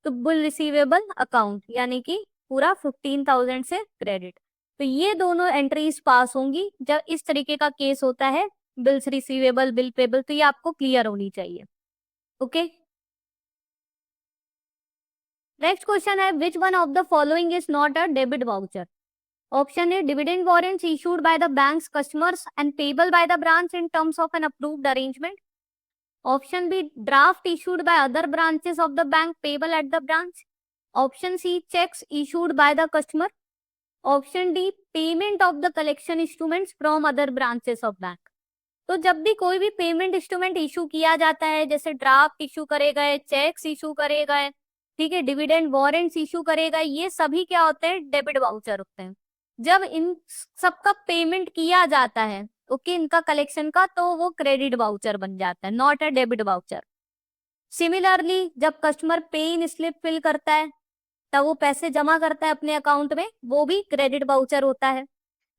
S1: तो बिल रिसीवेबल अकाउंट यानी कि पूरा 15,000 से क्रेडिट। तो ये दोनों एंट्रीज पास होंगी जब इस तरीके का केस होता है, बिल्स रिसीवेबल बिल पेबल, तो ये आपको क्लियर होनी चाहिए। ओके, नेक्स्ट क्वेश्चन है, which one of the following is not a debit voucher. Option A, dividend warrants issued by the banks customers and payable by the branch in terms of an approved arrangement. Option B, draft issued by other branches of the bank payable at the branch. Option C, checks issued by the customer. Option D, payment of the collection instruments from other branches of bank. तो जब भी कोई भी payment instrument issue किया जाता है, जैसे draft issue करे गए, चेक्स इशू करे गए, ठीक है, डिविडेंड वारंट्स इशू करे गए, ये सभी क्या होते हैं, डेबिट वाउचर होते हैं। जब इन सबका पेमेंट किया जाता है, ओके, इनका कलेक्शन का, तो वो क्रेडिट वाउचर बन जाता है, not a debit voucher. Similarly जब कस्टमर पे इन स्लिप फिल करता है, तब वो पैसे जमा करता है अपने अकाउंट में, वो भी क्रेडिट वाउचर होता है।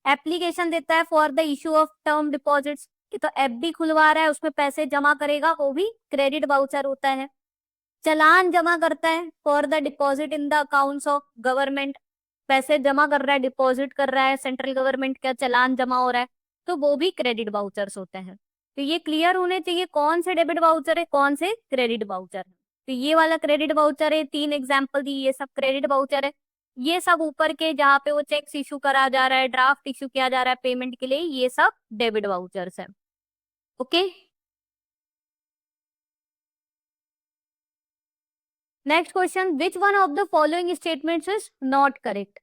S1: एप्लीकेशन देता है for the issue of term deposits, तो एफडी खुलवा रहा है, उसमें पैसे जमा करेगा, वो भी क्रेडिट वाउचर होता है। चालान जमा करता है for the deposit in the accounts of government, पैसे जमा कर रहा है, डिपॉजिट कर रहा है, सेंट्रल गवर्नमेंट का चालान जमा हो रहा है, तो वो भी क्रेडिट वाउचर्स होते हैं। तो ये क्लियर होने चाहिए कौन से डेबिट वाउचर है, कौन से क्रेडिट वाउचर है। तो ये वाला क्रेडिट वाउचर है, 3 एग्जाम्पल दी, ये सब क्रेडिट वाउचर है। ये सब ऊपर के जहाँ पे वो चेक्स इशू करा जा रहा है, ड्राफ्ट इशू किया जा रहा है पेमेंट के लिए, ये सब डेबिट वाउचर्स है। Okay, next question, which one of the following statements is not correct.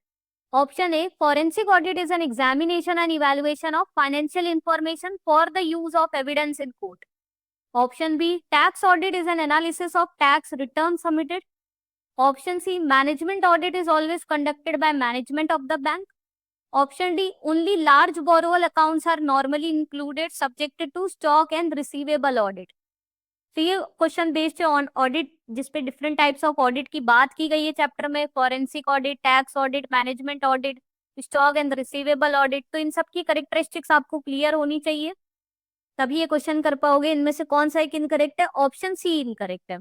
S1: Option A, forensic audit is an examination and evaluation of financial information for the use of evidence in court. Option B, tax audit is an analysis of tax returns submitted. Option C, management audit is always conducted by management of the bank. Option D, only large borrower accounts are normally included subjected to stock and receivable audit. तो ये question based है on audit, जिसपे different types of audit की बात की गई है chapter में, forensic audit, tax audit, management audit, stock and receivable audit. तो इन सब की करेक्टरिस्टिक्स आपको क्लियर होनी चाहिए, तभी ये क्वेश्चन कर पाओगे। इनमें से कौन सा एक इनकरेक्ट है, ऑप्शन सी इनकरेक्ट है।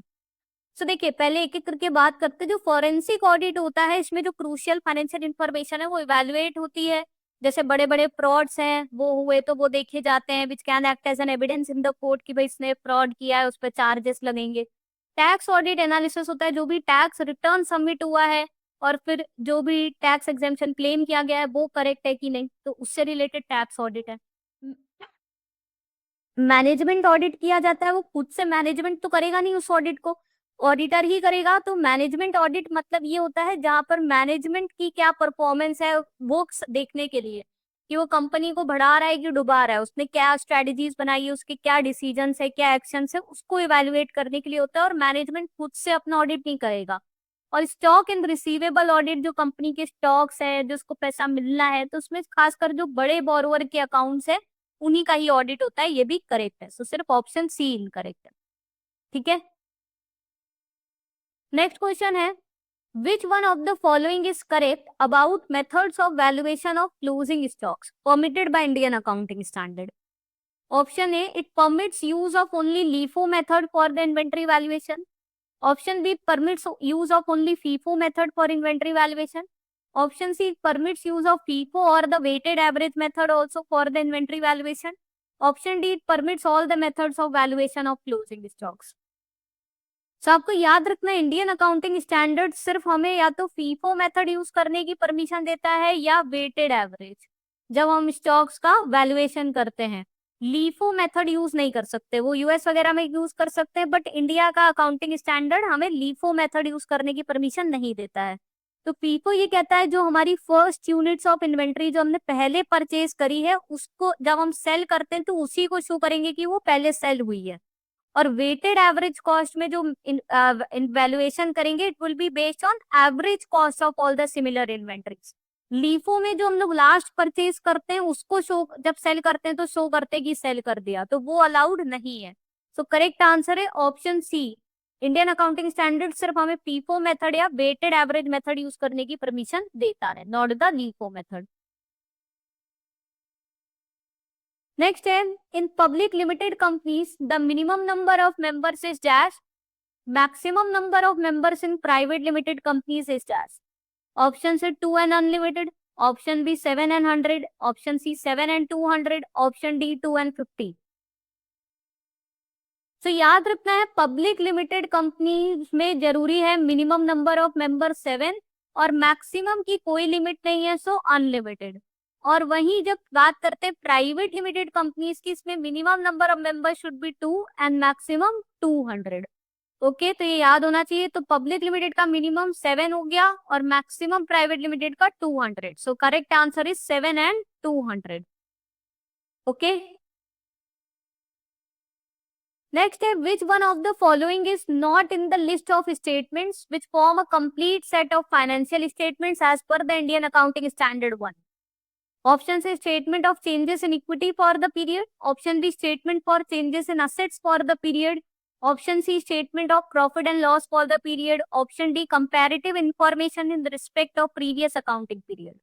S1: सो देखिए पहले एक एक करके बात करते हैं। जो फॉरेंसिक ऑडिट होता है इसमें जो क्रूशियल फाइनेंशियल इंफॉर्मेशन है वो इवेलुएट होती है। जैसे बड़े बड़े फ्रॉड्स हैं वो हुए तो वो देखे जाते हैं, which can act as an evidence in the court कि भाई इसने फ्रॉड किया है, उस पर चार्जेस लगेंगे। टैक्स ऑडिट एनालिसिस होता है, जो भी टैक्स रिटर्न सबमिट हुआ है और फिर जो भी टैक्स एग्जेम्पशन क्लेम किया गया है वो करेक्ट है कि नहीं, तो उससे रिलेटेड टैक्स ऑडिट है। मैनेजमेंट ऑडिट किया जाता है, वो खुद से मैनेजमेंट तो करेगा नहीं, उस ऑडिट को ऑडिटर ही करेगा। तो मैनेजमेंट ऑडिट मतलब ये होता है जहां पर मैनेजमेंट की क्या परफॉर्मेंस है वो देखने के लिए कि वो कंपनी को बढ़ा रहा है कि डुबा रहा है, उसने क्या स्ट्रेटजीज बनाई है, उसके क्या डिसीजन है, क्या एक्शन है, उसको इवेलुएट करने के लिए होता है। और मैनेजमेंट खुद से अपना ऑडिट नहीं करेगा। और स्टॉक एंड रिसीवेबल ऑडिट, जो कंपनी के स्टॉक्स है जिसको पैसा मिलना है, तो उसमें खासकर जो बड़े बोरोवर के अकाउंट्स है उन्हीं का ही ऑडिट होता है, ये भी करेक्ट है। सो सिर्फ ऑप्शन सी इनकरेक्ट है। ठीक है, नेक्स्ट क्वेश्चन है which one of the following is correct about methods of valuation of closing stocks permitted by Indian accounting standard. Option A, it permits use of only LIFO method for the inventory valuation. Option B, permits use of only FIFO method for inventory valuation. Option C, permits use of FIFO or the weighted average method also for the inventory valuation. Option D, permits all the methods of valuation of closing stocks. So आपको याद रखना है Indian accounting standard सिर्फ हमें या तो FIFO method use करने की परमिशन देता है या वेटेड एवरेज, जब हम स्टॉक्स का वैल्यूएशन करते हैं। लीफो मेथड यूज नहीं कर सकते, वो यूएस वगैरह में यूज कर सकते हैं, बट इंडिया का अकाउंटिंग स्टैंडर्ड हमें लीफो मेथड यूज करने की परमिशन नहीं देता है। तो फीफो ये कहता है जो हमारी फर्स्ट यूनिट्स ऑफ इन्वेंट्री जो हमने पहले परचेज करी है उसको जब हम सेल करते हैं तो उसी को शो करेंगे कि वो पहले सेल हुई है। और वेटेड एवरेज कॉस्ट में जो वैल्यूएशन करेंगे it will be based on average cost of all the similar inventories. LIFO में जो हम लोग लास्ट परचेज करते हैं उसको शो, जब सेल करते हैं तो शो करते हैं कि सेल कर दिया, तो वो अलाउड नहीं है। सो करेक्ट आंसर है option C. Indian accounting standard सिर्फ हमें फीफो मेथड या वेटेड एवरेज मेथड यूज करने की परमिशन देता है, not the LIFO method. Next है in public limited companies the minimum number of members is dash, maximum number of members in private limited companies is dash. Option से 2 and unlimited, option B 7 and 100, option C 7 and 200, option D 2 and 50। तो याद रखना है public limited company में जरूरी है minimum number of member 7 और maximum की कोई लिमिट नहीं है, सो अनलिमिटेड। और वहीं जब बात करते हैं प्राइवेट लिमिटेड कंपनीज की, इसमें minimum number of member should be 2 and maximum 200। Okay, तो ये याद होना चाहिए। तो पब्लिक लिमिटेड का मिनिमम 7 हो गया और मैक्सिमम प्राइवेट लिमिटेड का 200। So correct answer is 7 and 200। Okay, next है which one of the following is not in the list of statements which form a complete set of financial statements as per the Indian accounting standard 1। Option से statement of changes in equity for the period, option B statement for changes in assets for the period, option C statement of profit and loss for the period, option D comparative information in respect of previous accounting period.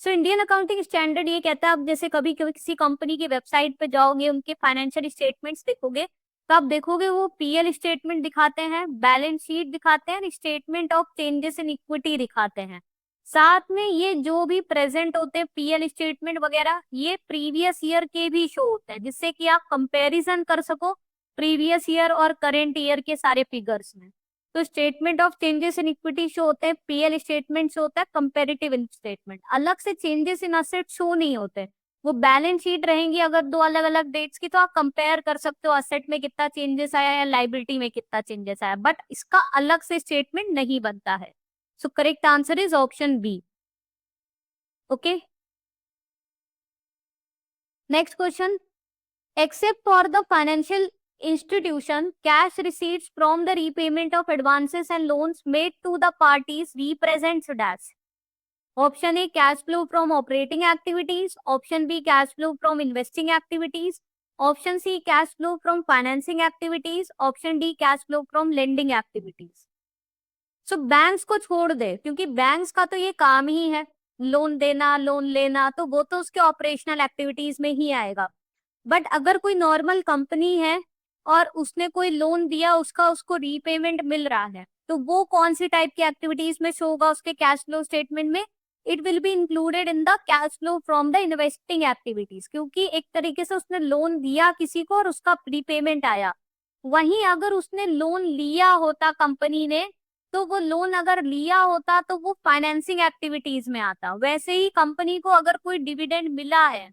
S1: So Indian accounting standard ये कहता है, आप जैसे कभी कभी किसी company की website पे जाओगे, उनके फाइनेंशियल स्टेटमेंट्स देखोगे तो आप देखोगे वो पीएल स्टेटमेंट दिखाते हैं, बैलेंस शीट दिखाते हैं, statement of changes in equity दिखाते हैं। साथ में ये जो भी प्रेजेंट होते हैं पीएल स्टेटमेंट वगैरह, ये प्रीवियस ईयर के भी शो होते हैं, जिससे कि आप कंपैरिजन कर सको प्रीवियस ईयर और करेंट ईयर के सारे फिगर्स में। तो statement of changes in equity show होते हैं, पीएल स्टेटमेंट शो होता है, कंपैरेटिव स्टेटमेंट। अलग से चेंजेस इन असेट शो नहीं होते, वो बैलेंस शीट रहेंगी अगर दो अलग अलग डेट्स की, तो आप कंपेयर कर सकते हो असेट में कितना चेंजेस आया या लाइबिलिटी में कितना चेंजेस आया, बट इसका अलग से स्टेटमेंट नहीं बनता है। So correct answer is option B. Okay, next question, except for the financial institution, cash receipts from the repayment of advances and loans made to the parties represents dash. Option A, cash flow from operating activities, option B, cash flow from investing activities, option C, cash flow from financing activities, option D, cash flow from lending activities। So banks को छोड़ दे, क्योंकि banks का तो ये काम ही है loan देना loan लेना, तो वो तो उसके ऑपरेशनल एक्टिविटीज में ही आएगा। बट अगर कोई नॉर्मल कंपनी है और उसने कोई लोन दिया, उसका उसको रीपेमेंट मिल रहा है, तो वो कौन सी टाइप की एक्टिविटीज में शो होगा उसके कैश फ्लो स्टेटमेंट में? It will be included in the cash flow from the investing activities, क्योंकि एक तरीके से उसने लोन दिया किसी को और उसका प्रीपेमेंट आया। वहीं अगर उसने लोन लिया होता कंपनी ने, तो वो लोन अगर लिया होता तो वो फाइनेंसिंग एक्टिविटीज में आता। वैसे ही कंपनी को अगर कोई डिविडेंड मिला है,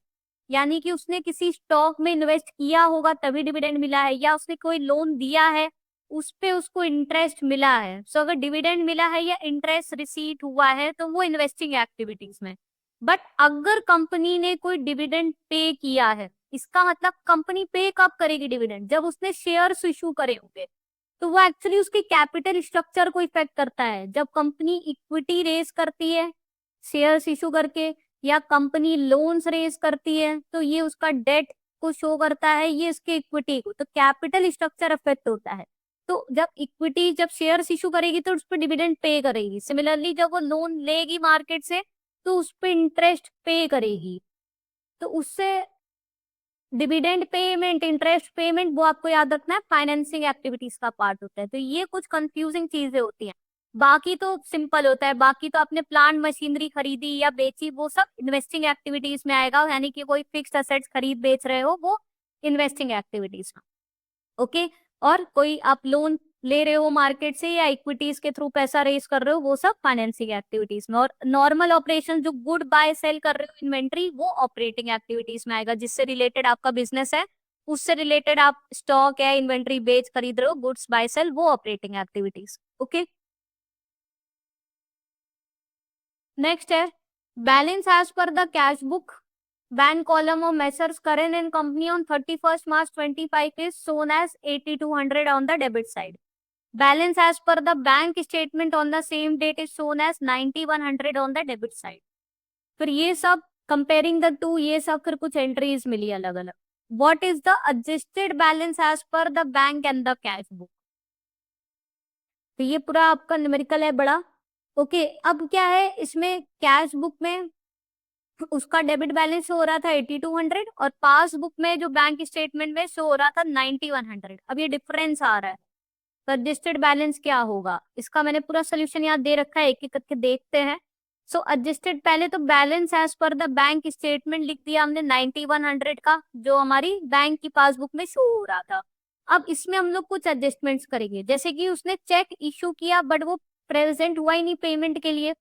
S1: यानी कि उसने किसी स्टॉक में इन्वेस्ट किया होगा तभी डिविडेंड मिला है, या उसने कोई लोन दिया है उस पे उसको इंटरेस्ट मिला है, सो अगर डिविडेंड मिला है या इंटरेस्ट रिसीट हुआ है तो वो इन्वेस्टिंग एक्टिविटीज में। बट अगर कंपनी ने कोई डिविडेंड पे किया है, इसका मतलब कंपनी पे कब करेगी डिविडेंड? जब उसने शेयर्स इशू करे होंगे। तो वो एक्चुअली उसकी कैपिटल स्ट्रक्चर को इफेक्ट करता है। जब कंपनी इक्विटी रेज करती है शेयर्स इशू करके, या कंपनी लोन्स रेज करती है, तो ये उसका डेट को शो करता है, ये इसके इक्विटी को, तो कैपिटल स्ट्रक्चर अफेक्ट होता है। तो जब शेयर्स इशू करेगी तो उस पर डिविडेंड पे करेगी। सिमिलरली जब वो लोन लेगी मार्केट से तो उस पर इंटरेस्ट पे करेगी। तो उससे डिविडेंड पेमेंट, इंटरेस्ट पेमेंट, वो आपको याद रखना है फाइनेंसिंग एक्टिविटीज का पार्ट होता है। तो ये कुछ कंफ्यूजिंग चीजें होती हैं, बाकी तो सिंपल होता है। बाकी तो आपने प्लांट मशीनरी खरीदी या बेची, वो सब इन्वेस्टिंग एक्टिविटीज में आएगा, यानी कि कोई फिक्स्ड असेट्स खरीद बेच रहे हो वो इन्वेस्टिंग एक्टिविटीज में। ओके, और कोई आप लोन ले रहे हो मार्केट से या इक्विटीज के थ्रू पैसा रेज कर रहे हो, वो सब फाइनेंसिंग एक्टिविटीज में। और नॉर्मल ऑपरेशन जो गुड बाय सेल कर रहे हो इन्वेंट्री, वो ऑपरेटिंग एक्टिविटीज में आएगा, जिससे रिलेटेड आपका बिजनेस है, उससे रिलेटेड आप स्टॉक या इन्वेंट्री बेच खरीद रहे हो, गुड्स बाय सेल, वो ऑपरेटिंग एक्टिविटीज। ओके, नेक्स्ट है balance as per the cash book bank column of Messrs Curran and Company on 31st March 25 is shown as 8200 on the debit side. Balance as per the bank statement on the same date is shown as 9100 on the debit side. फिर ये सब comparing the two, ये सब फिर कुछ entries मिली अलग अलग। What is the adjusted balance as per the bank and the cash book? तो ये पूरा आपका न्यूमेरिकल है बड़ा। ओके, अब क्या है इसमें, कैश बुक में उसका डेबिट बैलेंस शो हो रहा था 8200 और पासबुक में जो बैंक स्टेटमेंट में शो हो रहा था 9100। अब ये डिफरेंस आ रहा है, तो एडजस्टेड बैलेंस क्या होगा? इसका मैंने पूरा सोल्यूशन यहाँ दे रखा है, एक एक करके देखते हैं। सो एडजस्टेड, पहले तो balance as per the bank statement लिख दिया हमने 9100 का, जो हमारी बैंक की पासबुक में शो हो रहा था। अब इसमें हम लोग कुछ एडजस्टमेंट्स करेंगे, जैसे कि उसने चेक इशू किया बट वो प्रेजेंट हुआ ही नहीं पेमेंट के लिए,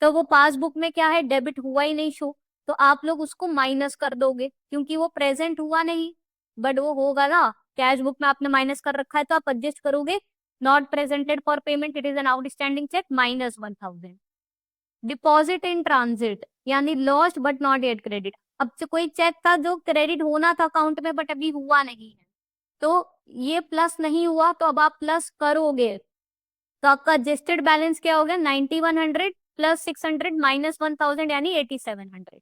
S1: तो वो पासबुक में क्या है, डेबिट हुआ ही नहीं शो, तो आप लोग उसको माइनस कर दोगे, क्योंकि वो प्रेजेंट हुआ नहीं, बट वो होगा ना, कैश बुक में आपने माइनस कर रखा है, तो आप एडजस्ट करोगे। Not presented for payment, it is an outstanding cheque, -1000। Deposit in transit, यानी lodged but not yet credit. अब से कोई चेक था जो क्रेडिट होना था अकाउंट में बट अभी हुआ नहीं है, तो ये प्लस नहीं हुआ, तो अब आप प्लस करोगे, तो आपका एडजस्टेड बैलेंस क्या हो गया, 9100 प्लस 600 -1000 यानी 8700।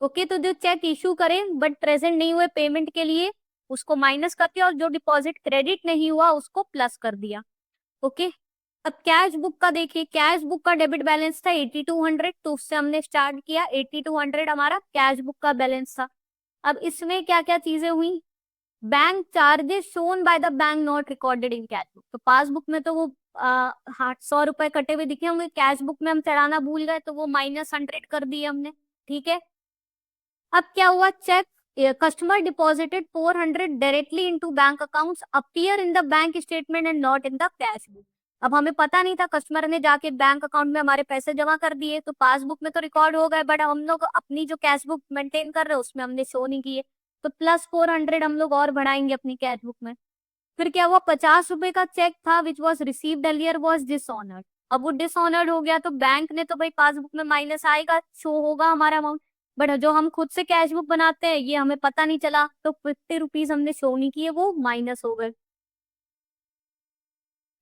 S1: ओके, तो जो चेक इशू करें बट प्रेजेंट नहीं हुए पेमेंट के लिए, उसको माइनस कर दिया, और जो डिपॉजिट क्रेडिट नहीं हुआ उसको प्लस कर दिया। ओके, अब कैश बुक का देखिए, कैश बुक का डेबिट बैलेंस था 8200, तो उससे हमने स्टार्ट किया, 8200 हमारा कैश बुक का बैलेंस था। अब इसमें क्या क्या चीजें हुई, bank charges shown by the bank not recorded in cash book. तो पासबुक में तो वो 100 रुपए कटे हुए दिखे होंगे, कैश बुक में हम चढ़ाना भूल गए तो वो -100 कर दिए हमने। ठीक है, अब क्या हुआ, cheque customer deposited 400 directly into bank accounts appear in the bank statement and not in the cash book. अब हमें पता नहीं था, कस्टमर ने जाके बैंक अकाउंट में हमारे पैसे जमा कर दिए, तो पासबुक में तो रिकॉर्ड हो गए, बट हम लोग अपनी जो कैश बुक मेंटेन कर रहे हैं उसमें हमने शो नहीं किए, तो +400 हम लोग और बढ़ाएंगे अपनी कैश बुक में। फिर क्या हुआ, 50 रुपए का चेक था which was received earlier was dishonoured. अब वो डिसऑनर्ड हो गया तो बैंक ने तो भाई पासबुक में माइनस आएगा, शो होगा हमारा अमाउंट, बट जो हम खुद से कैश बुक बनाते हैं ये हमें पता नहीं चला, तो 50 रुपीज हमने शो नहीं किए, वो माइनस हो गए।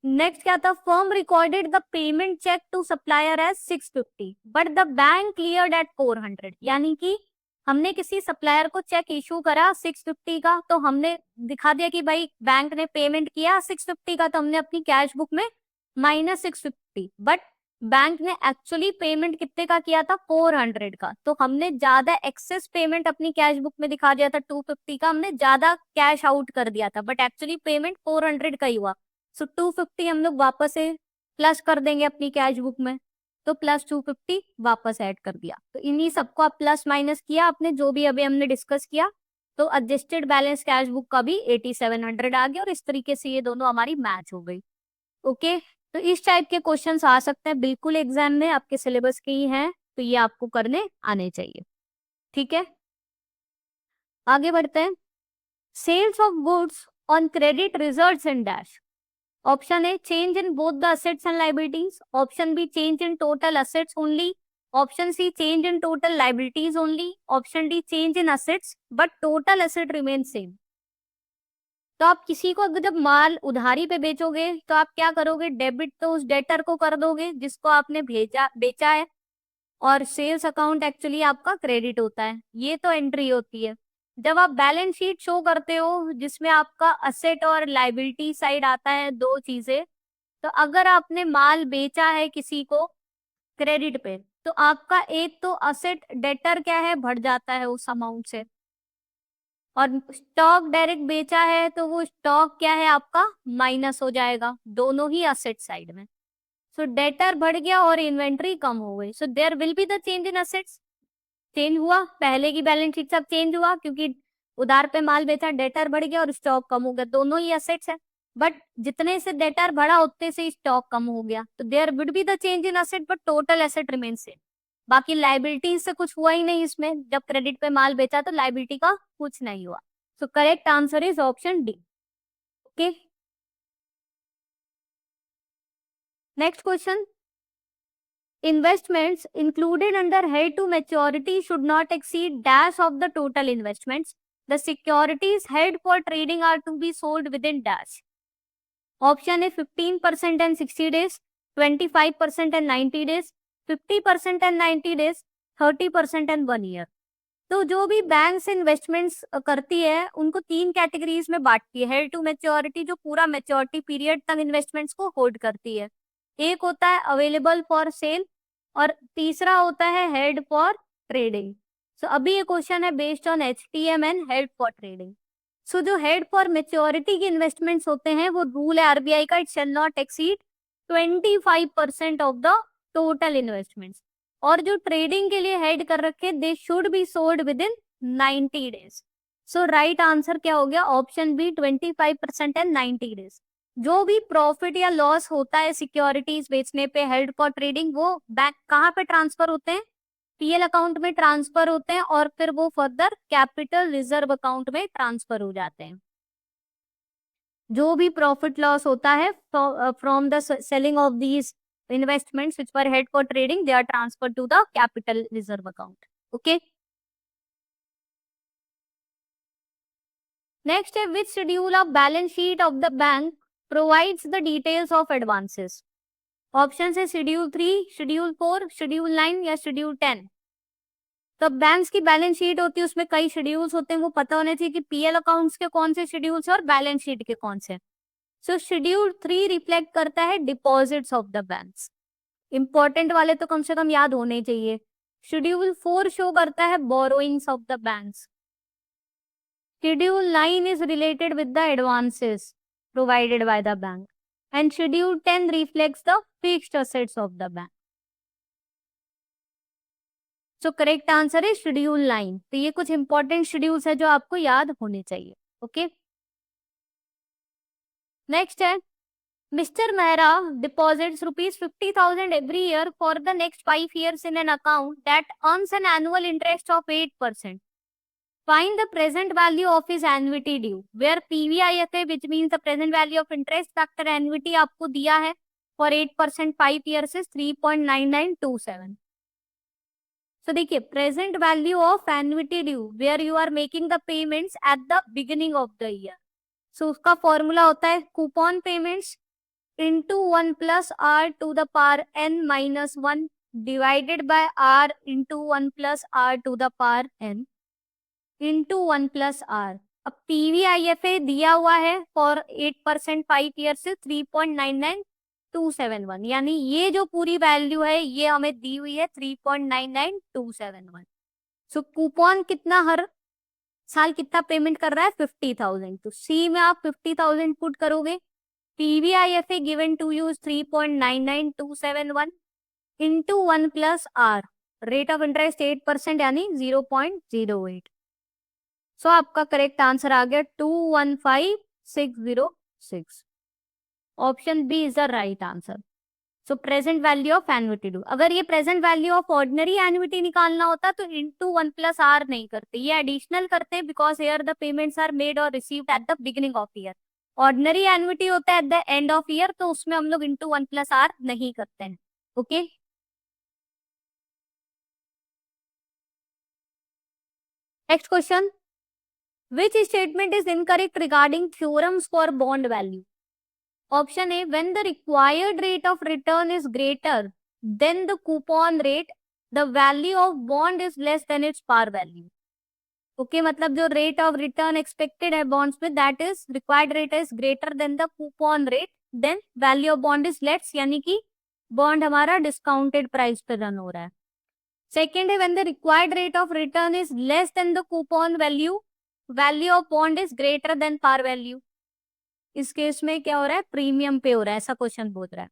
S1: नेक्स्ट क्या था, firm recorded the payment cheque to supplier as 650 but the bank cleared at 400। यानी कि हमने किसी सप्लायर को चेक इशू करा 650 का, तो हमने दिखा दिया कि भाई बैंक ने पेमेंट किया 650 का, तो हमने अपनी कैश बुक में -650, बट बैंक ने एक्चुअली पेमेंट कितने का किया था, 400 का, तो हमने ज्यादा एक्सेस पेमेंट अपनी कैश बुक में दिखा दिया था 250 का, हमने ज्यादा कैश आउट कर दिया था, बट एक्चुअली पेमेंट 400 का ही हुआ। सो 250 हम लोग वापस से प्लस कर देंगे अपनी कैश बुक में, तो प्लस 250 वापस ऐड कर दिया। तो इन्हीं सबको आप प्लस माइनस किया आपने, जो भी अभी हमने डिस्कस किया, तो एडजस्टेड बैलेंस कैश बुक का भी 8700 आ गया, और इस तरीके से ये दोनों हमारी मैच हो गई। ओके, तो इस टाइप के क्वेश्चंस आ सकते हैं बिल्कुल एग्जाम में, आपके सिलेबस के ही हैं, तो ये आपको करने आने चाहिए। ठीक है, आगे बढ़ते हैं। Sales of goods on credit results in dash. Option A change in both the assets and liabilities, option B change in total assets only, option C change in total liabilities only, option D change in assets but total asset remain same. तो आप किसी को अगर जब माल उधारी पे बेचोगे तो आप क्या करोगे, डेबिट तो उस डेटर को कर दोगे जिसको आपने बेचा है, और सेल्स अकाउंट एक्चुअली आपका क्रेडिट होता है, ये तो एंट्री होती है। जब आप बैलेंस शीट शो करते हो जिसमें आपका असेट और लाइबिलिटी साइड आता है, दो चीजें, तो अगर आपने माल बेचा है किसी को क्रेडिट पे, तो आपका एक तो असेट डेटर क्या है, बढ़ जाता है उस अमाउंट से, और स्टॉक डायरेक्ट बेचा है तो वो स्टॉक क्या है आपका, माइनस हो जाएगा, दोनों ही असेट साइड में। सो डेटर बढ़ गया और इन्वेंट्री कम हो गई, so there will be the change in assets. Change हुआ, पहले की बैलेंस शीट सब चेंज हुआ, क्योंकि उधार पे माल बेचा, डेटर बढ़ गया और स्टॉक कम हो गया, दोनों ही असेट्स है, बट जितने से डेटर बढ़ा उतने से स्टॉक कम हो गया, तो there would be the change in asset but total asset remain same. बाकी लाइबिलिटीज से कुछ हुआ ही नहीं इसमें, जब क्रेडिट पे माल बेचा तो लाइबिलिटी का कुछ नहीं हुआ। सो correct answer is option D. Okay, next question. Investments included under held to maturity should not exceed dash of the total investments. The securities held for trading are to be sold within dash. Option A 15% and 60 days, 25% and 90 days, 50% and 90 days, 30% and 1 year. तो जो भी banks investments करती है उनको तीन categories में बांटती है। Held to maturity जो पूरा मेच्योरिटी पीरियड तक इन्वेस्टमेंट्स को होल्ड करती है, एक होता है अवेलेबल फॉर सेल, और तीसरा होता है हेल्ड फॉर ट्रेडिंग। सो अभी ये क्वेश्चन है based on HTM and held for trading. So जो हेल्ड फॉर मेच्योरिटी के इन्वेस्टमेंट्स होते हैं वो रूल है RBI का, it shall not exceed 25% of the total investments, और जो ट्रेडिंग के लिए हेड कर रखे they should be sold within 90 days. So right answer क्या हो गया, ऑप्शन बी 25% एंड 90 डेज। जो भी प्रॉफिट या लॉस होता है सिक्योरिटीज बेचने पे हेल्ड फॉर ट्रेडिंग, वो बैंक कहाँ पे ट्रांसफर होते हैं, PL अकाउंट में ट्रांसफर होते हैं, और फिर वो फर्दर कैपिटल रिजर्व अकाउंट में ट्रांसफर हो जाते हैं। जो भी प्रॉफिट लॉस होता है from the selling of these investments which were held for trading, they are transferred to the capital reserve account. Okay, next है which schedule of balance sheet of the bank provides the details of advances. Option है schedule 3, schedule 4, schedule 9 या schedule 10। तो banks की balance sheet होती है, उसमें कई schedules होते हैं, वो पता होने चाहिए कि PL अकाउंट्स के कौन से शेड्यूल्स है और बैलेंस शीट के कौन से। सो शेड्यूल 3 रिफ्लेक्ट करता है deposits of the banks, important वाले तो कम से कम याद होने चाहिए। शेड्यूल 4 शो करता है borrowings of the banks. Schedule 9 is related with the advances provided by the bank, and schedule 10 reflects the fixed assets of the bank. So correct answer है schedule 9। तो ये कुछ इंपॉर्टेंट शेड्यूल्स है जो आपको याद होने चाहिए। ओके, नेक्स्ट है Mr. Mehra deposits rupees 50,000 every year for the next 5 years in an account that earns an annual interest of 8%. Find the present value of his annuity due, where PVIFA, which means the present value of interest factor annuity, आपको दिया है for 8% 5 years is 3.9927. So देखिए present value of annuity due, where you are making the payments at the beginning of the year. So उसका formula होता है coupon payments into 1 plus r to the power n minus 1 divided by r into 1 plus r to the power n into 1 plus r। अब PVIFA दिया हुआ है for 8% 5 year से 3.99 3.9927 यानी ये जो पूरी वैल्यू है ये हमें दी हुई है 3.99271। सो कूपन कितना हर साल कितना पेमेंट कर रहा है 50,000। तो सी में आप 50,000 पुट करोगे। PVIFA given to you 3.99271 into 1+R rate of interest 8% यानी 0.08। सो आपका करेक्ट आंसर आ गया 215606। Option B is the right answer. So present value of annuity due, अगर ये present value of ordinary annuity निकालना होता तो इंटू 1+R नहीं करते, ये एडिशनल करते हैं because here the payments are made और received at the beginning of year. Ordinary annuity होता है at the end of year, तो उसमें हम लोग इंटू 1+R नहीं करते हैं। Okay next question, which statement is incorrect regarding theorems for bond value? Option A, when the required rate of return is greater than the coupon rate, the value of bond is less than its par value. Okay, मतलब जो rate of return expected है bonds में, that is required rate is greater than the coupon rate, then value of bond is less, यानी कि bond हमारा discounted price पे run हो रहा है। Second है when the required rate of return is less than the coupon value, value of bond is greater than par value। इस case में क्या हो रहा है, प्रीमियम पे हो रहा है, ऐसा क्वेश्चन बोल रहा है।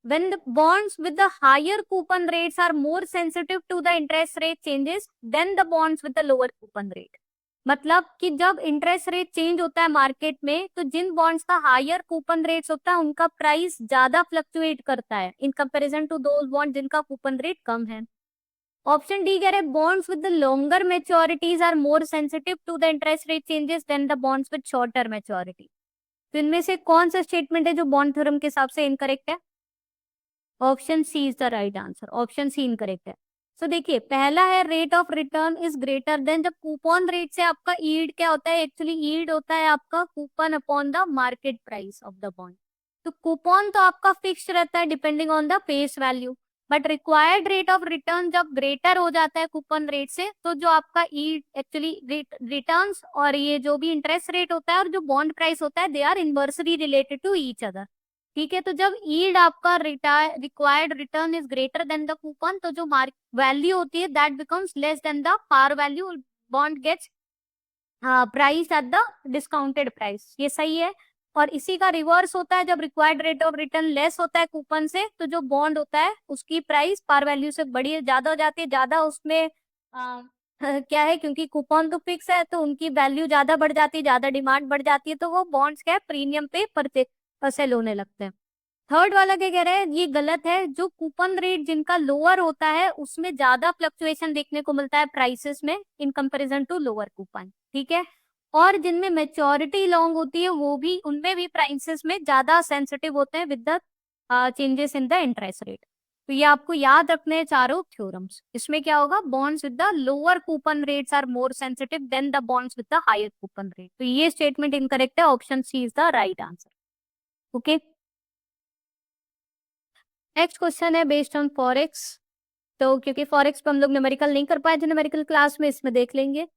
S1: When the bonds with the higher coupon rates are more sensitive to the interest rate changes than the bonds with the lower coupon rate, मतलब कि जब इंटरेस्ट रेट चेंज होता है मार्केट में तो जिन बॉन्ड्स का हायर कूपन रेट्स होता है उनका प्राइस ज्यादा फ्लक्चुएट करता है in comparison to those bond जिनका कूपन रेट कम है। ऑप्शन डी कह रहे bonds with the longer maturities are more sensitive to the interest rate changes than the bonds with shorter maturity. तो इनमें से कौन सा स्टेटमेंट है जो बॉन्ड थ्योरम के हिसाब से इनकरेक्ट है? Option C is the right answer, option C incorrect है। सो देखिए पहला है rate of return is greater than, जब कूपन रेट से आपका ईल्ड क्या होता है, एक्चुअली ईल्ड होता है आपका coupon upon the market price of the bond. तो कूपन तो आपका फिक्स रहता है depending on the face value, but required rate of return जब ग्रेटर हो जाता है कूपन रेट से तो जो आपका ईल्ड एक्चुअली रिटर्न्स और ये जो भी इंटरेस्ट रेट होता है और जो बॉन्ड प्राइस होता है they are inversely related to each other. ठीक है, तो जब ईल्ड आपका required return is greater than the coupon तो जो वैल्यू होती है that becomes less than the par value, bond gets price at the discounted price. ये सही है। और इसी का रिवर्स होता है, जब required rate of return less होता है कूपन से तो जो बॉन्ड होता है उसकी प्राइस पार वैल्यू से बड़ी ज्यादा हो जाती है, ज्यादा उसमें क्या है, क्योंकि कूपन तो फिक्स है तो उनकी वैल्यू ज्यादा बढ़ जाती है, ज्यादा डिमांड बढ़ जाती है तो वो बॉन्ड्स क्या है प्रीमियम पे सेल होने लगते हैं। थर्ड वाला क्या कह रहे हैं, ये गलत है। जो कूपन रेट जिनका लोअर होता है उसमें ज्यादा फ्लक्चुएशन देखने को मिलता है प्राइसेस में in comparison to lower coupon. ठीक है, और जिनमें मेच्योरिटी लॉन्ग होती है वो भी, उनमें भी प्राइसेस में ज्यादा सेंसिटिव होते हैं with the changes in the interest rate. तो ये आपको याद रखने हैं चारों थ्योरम्स। इसमें क्या होगा, bonds with the lower coupon rates are more sensitive than the bonds with the higher coupon rate. तो ये स्टेटमेंट इनकरेक्ट है, option C is the right answer. Okay next question है बेस्ड ऑन फॉरेक्स। तो क्योंकि forex पे हम लोग numerical नहीं कर पाए थे न्यूमेरिकल क्लास में, इसमें देख लेंगे।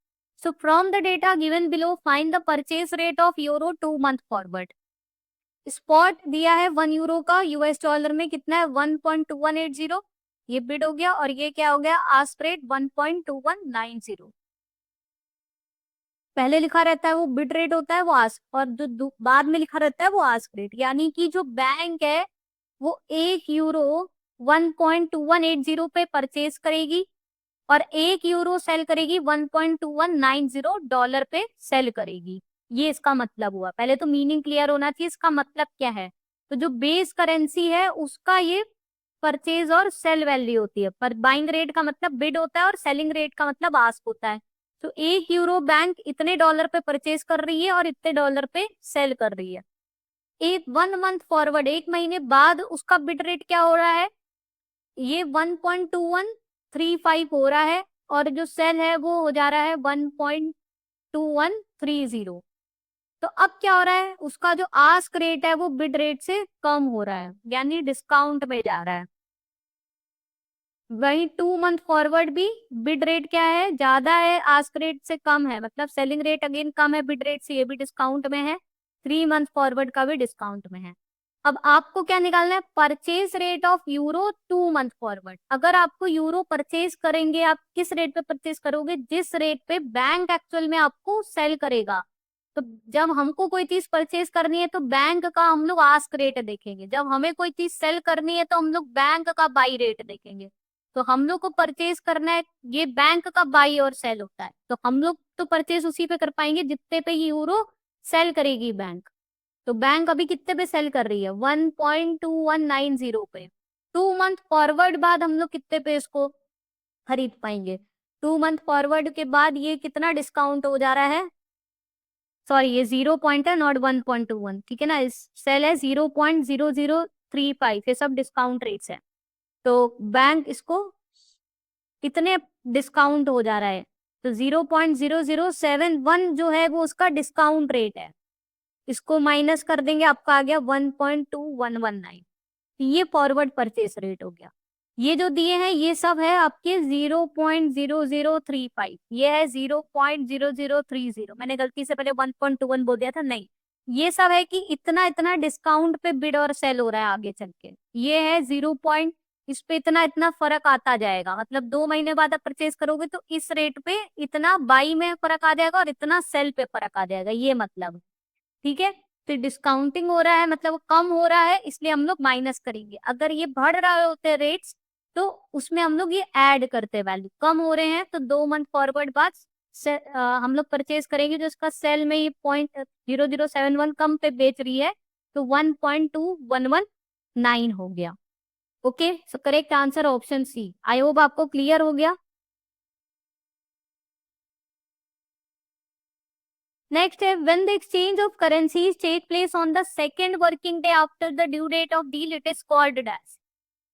S1: So from the data given below find the purchase rate of euro 2 month forward. Spot दिया है 1 यूरो का, यूएस डॉलर में कितना है 1.2180, ये बिड हो गया, और ये क्या हो गया आस्क रेट 1.2190। पहले लिखा रहता है वो बिड रेट होता है वो आस्क, और जो बाद में लिखा रहता है वो आस्क रेट, यानी कि जो बैंक है वो 1 यूरो 1.2180 पे परचेज करेगी और 1 यूरो सेल करेगी 1.2190 डॉलर पे सेल करेगी। ये इसका मतलब हुआ। पहले तो मीनिंग क्लियर होना चाहिए इसका मतलब क्या है। तो जो बेस करेंसी है उसका ये परचेज और सेल वैल्यू होती है, पर बाइंग रेट का मतलब बिड होता है और सेलिंग रेट का मतलब आस्क होता है। तो 1 यूरो बैंक इतने डॉलर पे परचेज कर रही है और इतने डॉलर पे सेल कर रही है। 1 मंथ फॉरवर्ड, 1 महीने बाद उसका बिड रेट क्या हो रहा है, ये 1.2135 हो रहा है, और जो सेल है वो हो जा रहा है 1.2130। तो अब क्या हो रहा है, उसका जो आस्क रेट है वो बिड रेट से कम हो रहा है, यानी डिस्काउंट में जा रहा है। वही 2 मंथ फॉरवर्ड भी बिड रेट क्या है, ज्यादा है, आस्क रेट से कम है, मतलब सेलिंग रेट अगेन कम है बिड रेट से, ये भी डिस्काउंट में है। 3 मंथ फॉरवर्ड का भी डिस्काउंट में है। अब आपको क्या निकालना है, purchase rate of euro 2 month forward. अगर आपको यूरो परचेज करेंगे, आप किस रेट पे परचेज करोगे, जिस रेट पे बैंक एक्चुअल में आपको सेल करेगा। तो जब हमको कोई चीज परचेज करनी है तो बैंक का हम लोग आस्क रेट देखेंगे, जब हमें कोई चीज सेल करनी है तो हम लोग बैंक का बाई रेट देखेंगे। तो हम लोग को परचेज करना है, ये बैंक का बाई और सेल होता है, तो हम लोग तो परचेज उसी पे कर पाएंगे जितने पे ये यूरो सेल करेगी बैंक। तो बैंक अभी कितने पे सेल कर रही है, 1.2190 पे। 2 मंथ फॉरवर्ड बाद हम लोग कितने पे इसको खरीद पाएंगे, 2 मंथ फॉरवर्ड के बाद ये कितना डिस्काउंट हो जा रहा है, सॉरी ये 0 पॉइंट है, नॉट 1.21, ठीक है ना, इस सेल है 0.0035, ये सब डिस्काउंट रेट्स है। तो बैंक इसको कितने डिस्काउंट हो जा रहा है, तो 0.0071 जो है वो उसका डिस्काउंट रेट है, इसको माइनस कर देंगे, आपका आ गया 1.2119। ये फॉरवर्ड परचेस रेट हो गया। ये जो दिए हैं ये सब है आपके 0.0035, ये है 0.0030, मैंने गलती से पहले 1.21 बोल दिया था, नहीं, ये सब है कि इतना इतना डिस्काउंट पे बिड और सेल हो रहा है आगे चल के। ये है 0 इस पे इतना इतना फर्क आता जाएगा, मतलब 2 महीने बाद आप परचेज करोगे तो इस रेट पे इतना बाई में फर्क आ जाएगा और इतना सेल पे फर्क आ जाएगा, ये मतलब, ठीक है। तो डिस्काउंटिंग हो रहा है मतलब कम हो रहा है, इसलिए हम लोग माइनस करेंगे। अगर ये बढ़ रहे होते रेट्स तो उसमें हम लोग ये ऐड करते, वैल्यू कम हो रहे हैं तो 2 मंथ फॉरवर्ड बाद हम लोग परचेज करेंगे, जो इसका सेल में ये 0.0071 कम पे बेच रही है, तो 1.2119 हो गया। Okay, so correct answer option C. I hope आपको क्लियर हो गया। नेक्स्ट है, when the exchange of currencies take place on the second working day after the due date of deal, it is called dash।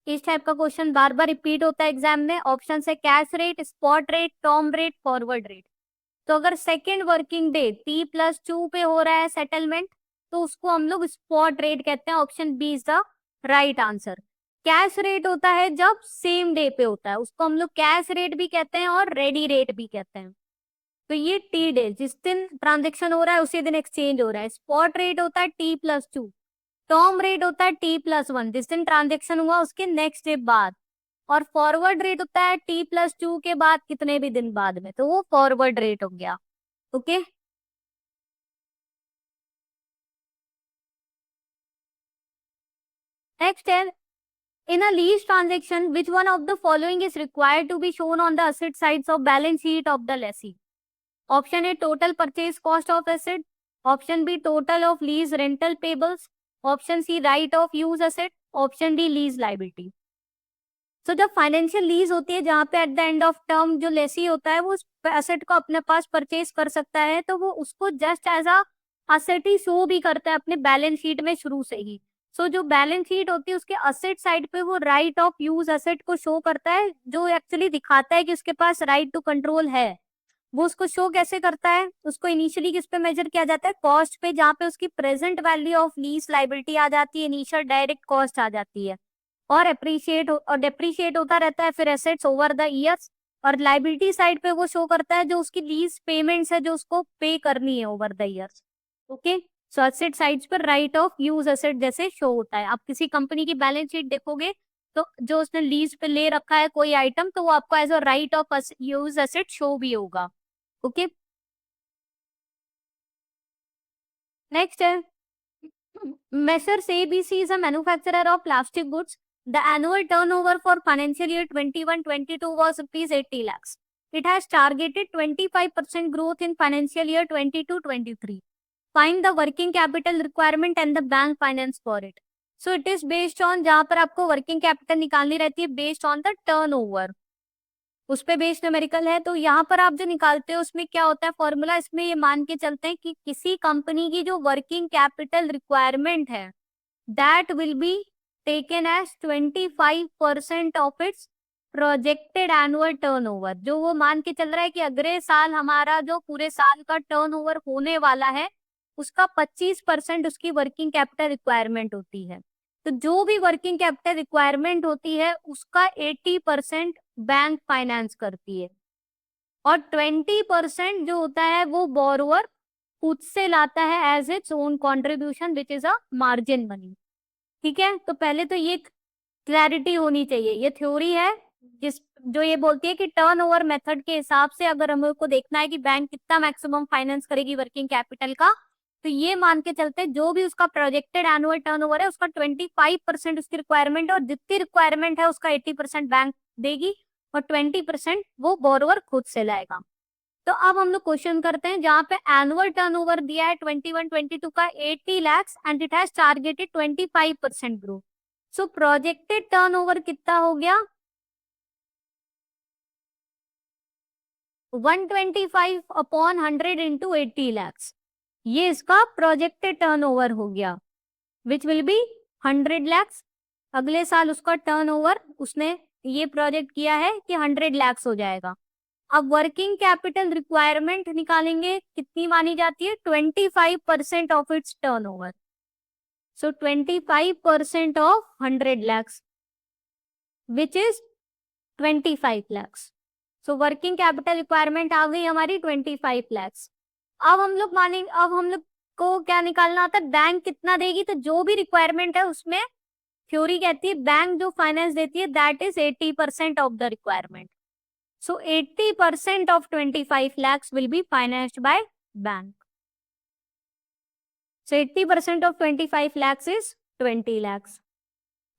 S1: इस type का question बार बार repeat होता है exam में। Option है cash rate, spot rate, term rate, forward rate. तो अगर second working day T+2 पे हो रहा है सेटलमेंट, तो उसको हम लोग स्पॉट रेट कहते हैं। Option B is the right answer. Cash rate होता है जब सेम डे पे होता है, उसको हम लोग कैश रेट भी कहते हैं और रेडी रेट भी कहते हैं। तो ये टी डे, जिस दिन ट्रांजेक्शन हो रहा है उसी दिन एक्सचेंज हो रहा है। स्पॉट रेट होता है T+2, टर्म रेट होता है T+1, जिस दिन ट्रांजेक्शन हुआ उसके नेक्स्ट डे बाद, और फॉरवर्ड रेट होता है T+2 के बाद कितने भी दिन बाद में, तो वो फॉरवर्ड रेट हो गया। ओके, नेक्स्ट है, in a lease transaction which one of the following is required to be shown on the asset sides of balance sheet of the lessee? Option A total purchase cost of asset, option B total of lease rental payables, option C right of use asset, option D lease liability. So जब financial lease होती है, जहाँ पे at the end of term जो lessee होता है वो उस एसेट को अपने पास परचेज कर सकता है, तो वो उसको जस्ट एज अ असेट ही शो भी करता है अपने बैलेंस शीट में शुरू से ही। सो जो बैलेंस शीट होती है उसके असेट साइड पे वो राइट ऑफ यूज एसेट को शो करता है, जो एक्चुअली दिखाता है कि उसके पास राइट टू कंट्रोल है। वो उसको शो कैसे करता है, उसको इनिशियली किस पे मेजर किया जाता है, कॉस्ट पे, जहाँ पे उसकी present value of lease liability आ जाती है, इनिशियल डायरेक्ट कॉस्ट आ जाती है, और अप्रिशिएट और डेप्रिशिएट होता रहता है फिर एसेट्स ओवर द ईयर्स। और लाइबिलिटी साइड पे वो शो करता है जो उसकी लीज पेमेंट्स है जो उसको पे करनी है over the years. Okay, so asset sides पर राइट ऑफ यूज एसेट जैसे शो होता है। आप किसी कंपनी की बैलेंस शीट देखोगे तो जो उसने लीज पे ले रखा है कोई आइटम, तो वो आपको as a right of use asset show भी होगा। ओके, नेक्स्ट है, Messrs ABC is a manufacturer of plastic goods. The annual turnover for financial year 21-22 was rupees 80 lakhs. It has targeted 25% growth in financial year 22-23. Find the working capital requirement and the bank finance for it. So it is based on, जहाँ पर आपको working capital निकालनी रहती है based on the turnover, उस पे based numerical है। तो यहाँ पर आप जो निकालते हो उसमें क्या होता है फॉर्मूला, इसमें ये मान के चलते हैं कि किसी कंपनी की जो वर्किंग कैपिटल रिक्वायरमेंट है that will be taken as 25% of its projected annual turnover. जो वो मान के चल रहा है कि अगले साल हमारा जो पूरे साल का टर्नओवर होने वाला है उसका 25% उसकी वर्किंग कैपिटल रिक्वायरमेंट होती है। तो जो भी वर्किंग कैपिटल रिक्वायरमेंट होती है उसका 80% बैंक फाइनेंस करती है, और 20% जो होता है वो बोरोवर खुद से लाता है as its own contribution which is a margin money. ठीक है, तो पहले तो ये क्लैरिटी होनी चाहिए, ये थ्योरी है जो ये बोलती है कि टर्नओवर मेथड के हिसाब से अगर हम लोग को देखना है कि बैंक कितना मैक्सिमम फाइनेंस करेगी वर्किंग कैपिटल का, तो ये मान के चलते हैं जो भी उसका प्रोजेक्टेड एनुअल टर्नओवर है उसका 25% उसकी रिक्वायरमेंट है, और जितनी रिक्वायरमेंट है उसका 80% बैंक देगी और 20% वो बोरोवर खुद से लाएगा। तो अब हम लोग क्वेश्चन करते हैं जहां पे एनुअल टर्नओवर दिया है 21-22 का 80 lakhs and it has targeted 25% growth. So projected turnover कितना हो गया 125 अपॉन 100 इंटू 80 lakhs, ये इसका प्रोजेक्टेड टर्नओवर हो गया विच विल बी 100 lakhs। अगले साल उसका टर्नओवर उसने ये प्रोजेक्ट किया है कि 100 lakhs हो जाएगा। अब वर्किंग कैपिटल रिक्वायरमेंट निकालेंगे, कितनी मानी जाती है 25% of its turnover. So 25% of 100 lakhs which is 25 lakhs। So working capital requirement आ गई हमारी 25 lakhs। अब हम लोग को क्या निकालना होता है, बैंक कितना देगी, तो जो भी रिक्वायरमेंट है उसमें थ्योरी कहती है बैंक जो फाइनेंस देती है that is 80% of the requirement. So 80% of 25 lakhs will be financed by bank. So 80% of 25 lakhs is 20 lakhs.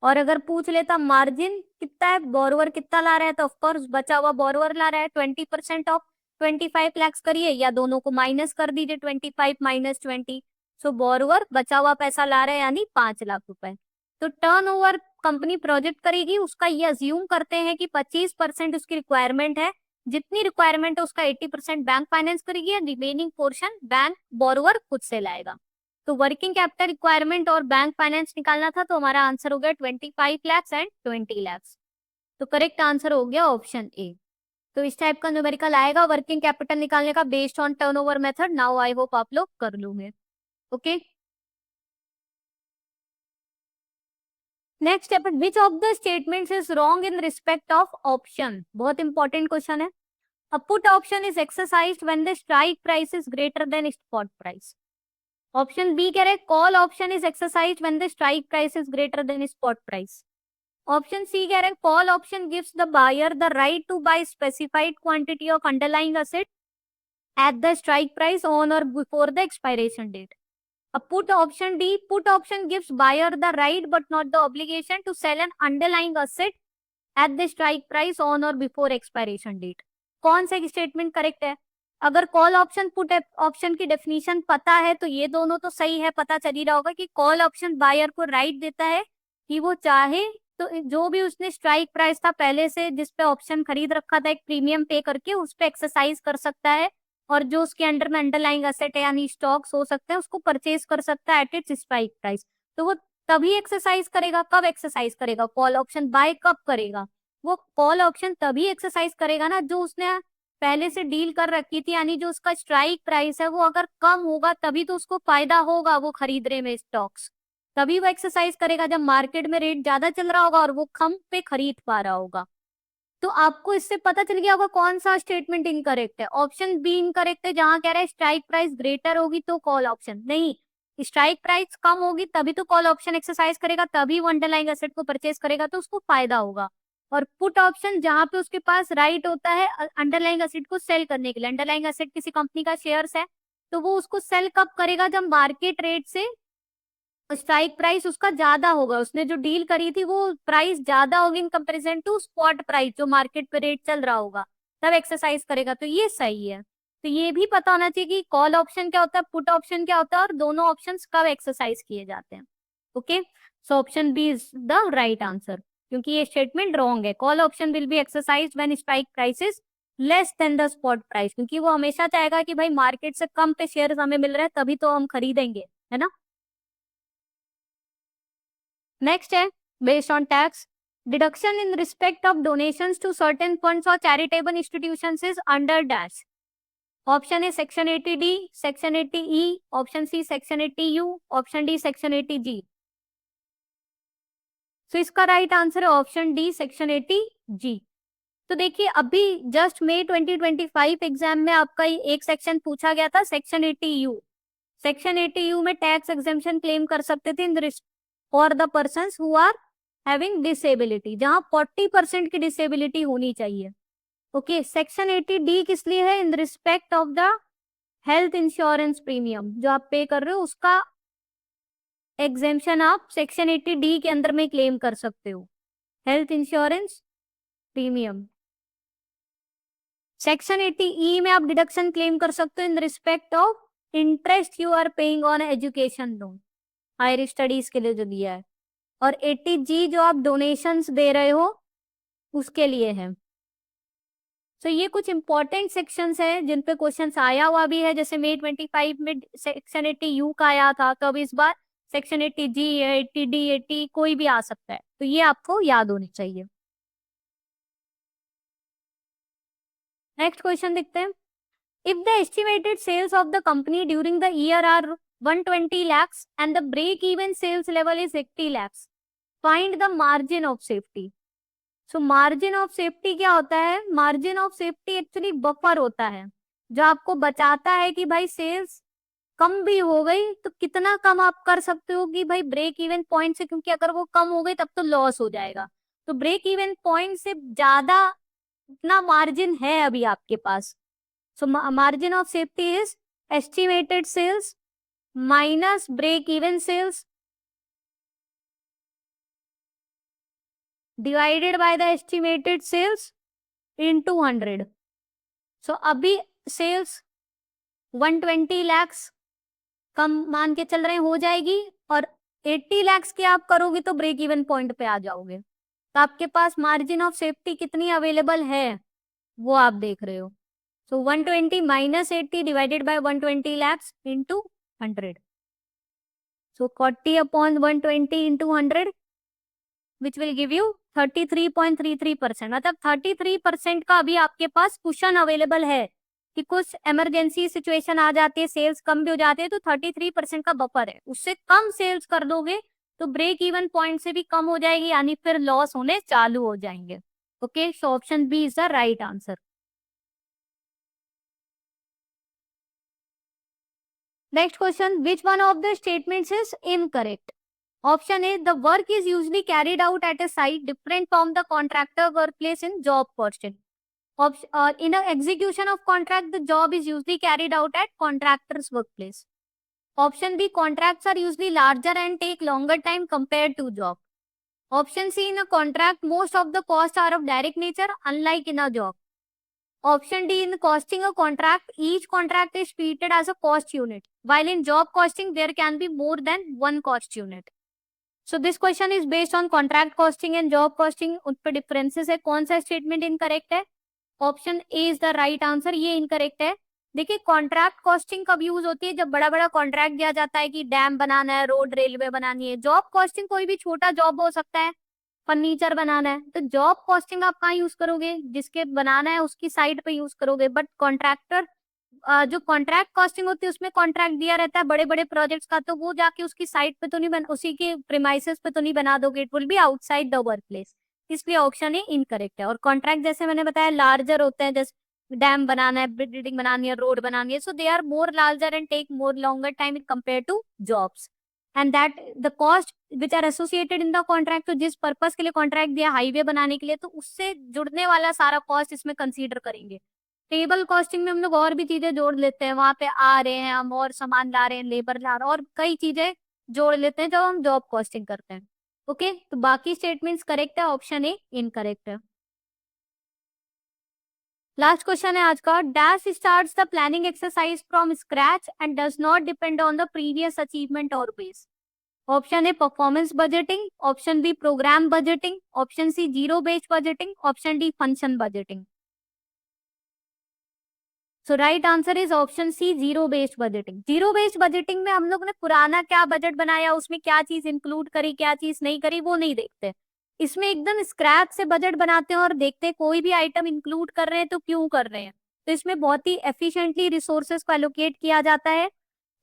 S1: और अगर पूछ लेता मार्जिन कितना है, बोरोवर कितना ला रहा है, तो ऑफकोर्स बचा हुआ बोरोवर ला रहा है 20% ऑफ 25 lakhs करिए, या दोनों को माइनस कर दीजिए 25 माइनस 20। सो बोरोवर बचा हुआ पैसा ला रहा है यानी 5 लाख रुपए। तो टर्नओवर कंपनी प्रोजेक्ट करेगी उसका ये अज्यूम करते हैं कि 25% उसकी रिक्वायरमेंट है, जितनी रिक्वायरमेंट है उसका 80% बैंक फाइनेंस करेगी और रिमेनिंग पोर्शन बैंक बोरोवर खुद से लाएगा। तो वर्किंग कैपिटल रिक्वायरमेंट और बैंक फाइनेंस निकालना था, तो हमारा आंसर हो गया 25 lakhs एंड 20 lakhs। तो करेक्ट आंसर हो गया ऑप्शन ए। तो इस टाइप का न्यूमेरिकल आएगा वर्किंग कैपिटल निकालने का based on turnover method. Now I hope आप लोग कर लोगे। Okay, next step, which of the statements is wrong in respect of option. बहुत इंपॉर्टेंट क्वेश्चन है। A put option is exercised when the strike price is greater than spot price. Option B कह रहे call option is exercised when the strike price is greater than spot price. Option C कह रहे call option gives the buyer the right to buy specified quantity of underlying asset at the strike price on or before the expiration date. A put option D, put option gives buyer the right but not the obligation to sell an underlying asset at the strike price on or before expiration date. कौन सा statement correct है? अगर call option put option की definition पता है तो ये दोनों तो सही है, पता चल ही रहा होगा कि कॉल ऑप्शन बायर को राइट देता है कि वो चाहे तो जो भी उसने स्ट्राइक प्राइस था पहले से जिस पे ऑप्शन खरीद रखा था एक प्रीमियम पे करके उस पे एक्सरसाइज कर सकता है, और जो उसके अंडर में अंडरलाइंग एसेट है यानी स्टॉक्स हो सकते हैं उसको परचेज कर सकता है एट इट्स स्ट्राइक प्राइस। तो वो तभी एक्सरसाइज करेगा, कब एक्सरसाइज करेगा, कॉल ऑप्शन बाय कब करेगा, वो कॉल ऑप्शन तभी एक्सरसाइज करेगा ना जो उसने पहले से डील कर रखी थी, यानी जो उसका स्ट्राइक प्राइस है वो अगर कम होगा तभी तो उसको फायदा होगा वो खरीदने में स्टॉक्स, तभी वो एक्सरसाइज करेगा जब मार्केट में रेट ज्यादा चल रहा होगा और वो कम पे खरीद पा रहा होगा। तो आपको इससे पता चल गया होगा कौन सा स्टेटमेंट इनकरेक्ट है। ऑप्शन बी इनकरेक्ट है जहां कह रहा है स्ट्राइक प्राइस ग्रेटर होगी तो कॉल ऑप्शन नहीं, स्ट्राइक प्राइस कम होगी तभी तो कॉल ऑप्शन एक्सरसाइज करेगा, तभी वो अंडरलाइंग एसेट को परचेज करेगा तो उसको फायदा होगा। और पुट ऑप्शन जहां पे उसके पास राइट होता है अंडरलाइंग एसेट को सेल करने के लिए, अंडरलाइंग एसेट किसी कंपनी का शेयर्स है तो वो उसको सेल कब करेगा जब मार्केट रेट से स्ट्राइक प्राइस उसका ज्यादा होगा, उसने जो डील करी थी वो प्राइस ज्यादा होगी in comparison to spot price जो मार्केट पे रेट चल रहा होगा, तब एक्सरसाइज करेगा। तो ये सही है। तो ये भी पता होना चाहिए कि कॉल ऑप्शन क्या होता है, पुट ऑप्शन क्या होता है और दोनों ऑप्शन कब एक्सरसाइज किए जाते हैं। Okay, so option B is the right answer, क्योंकि ये स्टेटमेंट रॉन्ग है। Call option will be exercise when strike price is less than the spot price, क्योंकि वो हमेशा चाहेगा कि भाई मार्केट से कम पे शेयर हमें मिल रहा है तभी तो हम खरीदेंगे, है ना। नेक्स्ट है based on tax, deduction in respect of donations to certain funds और charitable institutions is under dash. Option A section 80D, section 80E, option C section 80U, option D section 80G। तो इसका right answer है option D section 80G। तो देखिए अभी just मई 2025 exam में आपका एक सेक्शन पूछा गया था सेक्शन 80U। सेक्शन 80U में टैक्स एग्जेम्पशन क्लेम कर सकते थे in for the persons who are having disability, जहां 40% की डिसेबिलिटी होनी चाहिए। ओके, सेक्शन 80D किस लिए है? इन respect of the health insurance premium, जो आप पे कर रहे हो उसका एग्जेम्पशन आप सेक्शन 80D के अंदर में क्लेम कर सकते हो, health insurance premium. Section 80E में आप डिडक्शन क्लेम कर सकते हो in respect of interest you are paying on education loan, higher studies के लिए जो दिया है। और 80G जो आप डोनेशंस दे रहे हो उसके लिए है। तो ये कुछ इंपॉर्टेंट सेक्शंस है जिन पे क्वेश्चंस आया हुआ भी है, जैसे May 25 में सेक्शन 80U का आया था, तो अब इस बार सेक्शन 80G, 80D, 80 कोई भी आ सकता है, तो ये आपको याद होनी चाहिए। नेक्स्ट क्वेश्चन देखते हैं। If the estimated sales of the company during the year are 120 lakhs and the break-even sales level is 80 lakhs, find the margin of safety. So margin of safety क्या होता है? Margin of safety actually buffer होता है, जो आपको बचाता है कि भाई सेल्स कम भी हो गई तो कितना कम आप कर सकते हो कि भाई ब्रेक इवन पॉइंट से, क्योंकि अगर वो कम हो गई तब तो लॉस हो जाएगा। तो ब्रेक इवन पॉइंट से ज्यादा इतना मार्जिन है अभी आपके पास। So margin of safety is estimated sales minus break even sales divided by the estimated sales into 100. So अभी sales 120 lakhs कम मान के चल रहे हो जाएगी, और 80 lakhs की आप करोगे तो ब्रेक इवन पॉइंट पे आ जाओगे। तो आपके पास मार्जिन ऑफ सेफ्टी कितनी अवेलेबल है वो आप देख रहे हो। So 120 minus 80 divided by 120 lakhs into 100. So 40 upon 120 into 100, which will give you 33.33%। मतलब 33% का अभी आपके पास कुशन अवेलेबल है कि कुछ इमरजेंसी सिचुएशन आ जाती है, सेल्स कम भी हो जाते हैं, तो 33% का बफर है। उससे कम सेल्स कर दोगे तो ब्रेक इवन पॉइंट से भी कम हो जाएगी, यानी फिर लॉस होने चालू हो जाएंगे। Okay, so option B is the right answer. Next question, which one of the statements is incorrect? Option A, the work is usually carried out at a site different from the contractor workplace in job posting. In the execution of contract, the job is usually carried out at contractor's workplace. Option B, contracts are usually larger and take longer time compared to job. Option C, in a contract, most of the costs are of direct nature, unlike in a job. Option D, in costing a contract, each contract is treated as a cost unit, while in job costing, there can be more than one cost unit. So this question is based on contract costing and job costing, उन पे differences है। कौन सा statement incorrect है? Option A is the right answer, ये incorrect है। देखिए, contract costing कब यूज होती है? जब बड़ा बड़ा कॉन्ट्रैक्ट दिया जाता है कि डैम बनाना है, रोड रेलवे बनानी है। जॉब कॉस्टिंग कोई भी छोटा जॉब हो सकता है, फर्नीचर बनाना है, तो जॉब कॉस्टिंग आप कहाँ यूज करोगे? जिसके बनाना है उसकी साइट पे यूज करोगे। बट कॉन्ट्रैक्टर जो कॉन्ट्रैक्ट कॉस्टिंग होती है उसमें कॉन्ट्रैक्ट दिया रहता है बड़े बड़े प्रोजेक्ट्स का, तो वो जाके उसकी साइट पे तो नहीं बन, उसी के प्रीमाइसेस पे तो नहीं बना दोगे, it will be outside the work place. इसलिए ऑप्शन ए इनकरेक्ट है। और कॉन्ट्रैक्ट जैसे मैंने बताया लार्जर होते हैं, जैसे डैम बनाना है, बिल्डिंग बनानी है, रोड बनानी है, so they are more larger and take more longer time in compare to jobs. And that the cost which are associated in the contract, तो जिस पर्पस के लिए कॉन्ट्रैक्ट दिया हाईवे बनाने के लिए, तो उससे जुड़ने वाला सारा कॉस्ट इसमें कंसीडर करेंगे। टेबल कॉस्टिंग में हम लोग और भी चीजें जोड़ लेते हैं, वहां पे आ रहे हैं हम और सामान ला रहे हैं, लेबर ला रहे हैं, और कई चीजें जोड़ लेते हैं जब हम जॉब कॉस्टिंग करते हैं। ओके, तो बाकी स्टेटमेंट्स करेक्ट है, ऑप्शन ए इनकरेक्ट है। लास्ट क्वेश्चन है आज का। Dash starts the planning exercise from scratch and does not depend on the previous achievement और base. Option A performance budgeting, option B programme budgeting, option C zero based budgeting, option D function budgeting. So right answer is option C zero based budgeting. Zero based budgeting में हम लोग ने पुराना क्या budget बनाया, उसमें क्या चीज इंक्लूड करी, क्या चीज नहीं करी, वो नहीं देखते। इसमें एकदम स्क्रैच से बजट बनाते हैं और देखते हैं कोई भी आइटम इंक्लूड कर रहे हैं तो क्यों कर रहे हैं। तो इसमें बहुत ही एफिशिएंटली रिसोर्सेज को एलोकेट किया जाता है।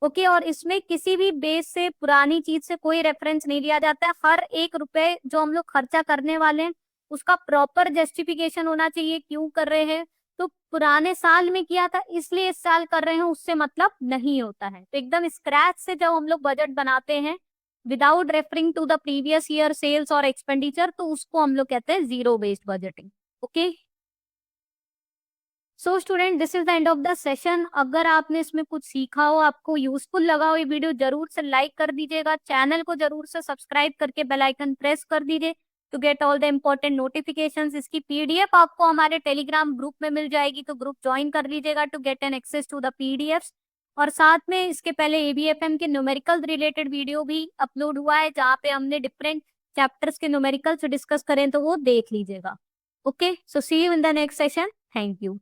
S1: ओके, और इसमें किसी भी बेस से, पुरानी चीज से कोई रेफरेंस नहीं लिया जाता है। हर एक रुपए जो हम लोग खर्चा करने वाले हैं उसका प्रॉपर जस्टिफिकेशन होना चाहिए, क्यों कर रहे हैं। तो पुराने साल में किया था इसलिए इस साल कर रहे हैं, उससे मतलब नहीं होता है। तो एकदम स्क्रैच से जब हम लोग बजट बनाते हैं without referring to the previous year sales और एक्सपेंडिचर, तो उसको हम लोग कहते हैं zero based budgeting. Okay, so student, this is the end of the session. अगर आपने इसमें कुछ सीखा हो, आपको यूजफुल लगा हो ये वीडियो, जरूर से लाइक कर दीजिएगा, चैनल को जरूर से सब्सक्राइब करके बेल आइकन प्रेस कर दीजिए to get all the important notifications. इसकी पीडीएफ आपको हमारे टेलीग्राम ग्रुप में मिल जाएगी, तो ग्रुप ज्वाइन कर लीजिएगा to get an access to the PDF. और साथ में इसके पहले एबीएफएम के न्यूमेरिकल रिलेटेड वीडियो भी अपलोड हुआ है, जहाँ पे हमने डिफरेंट चैप्टर्स के न्यूमेरिकल्स डिस्कस करें, तो वो देख लीजिएगा। Okay, so see you in the next session. Thank you.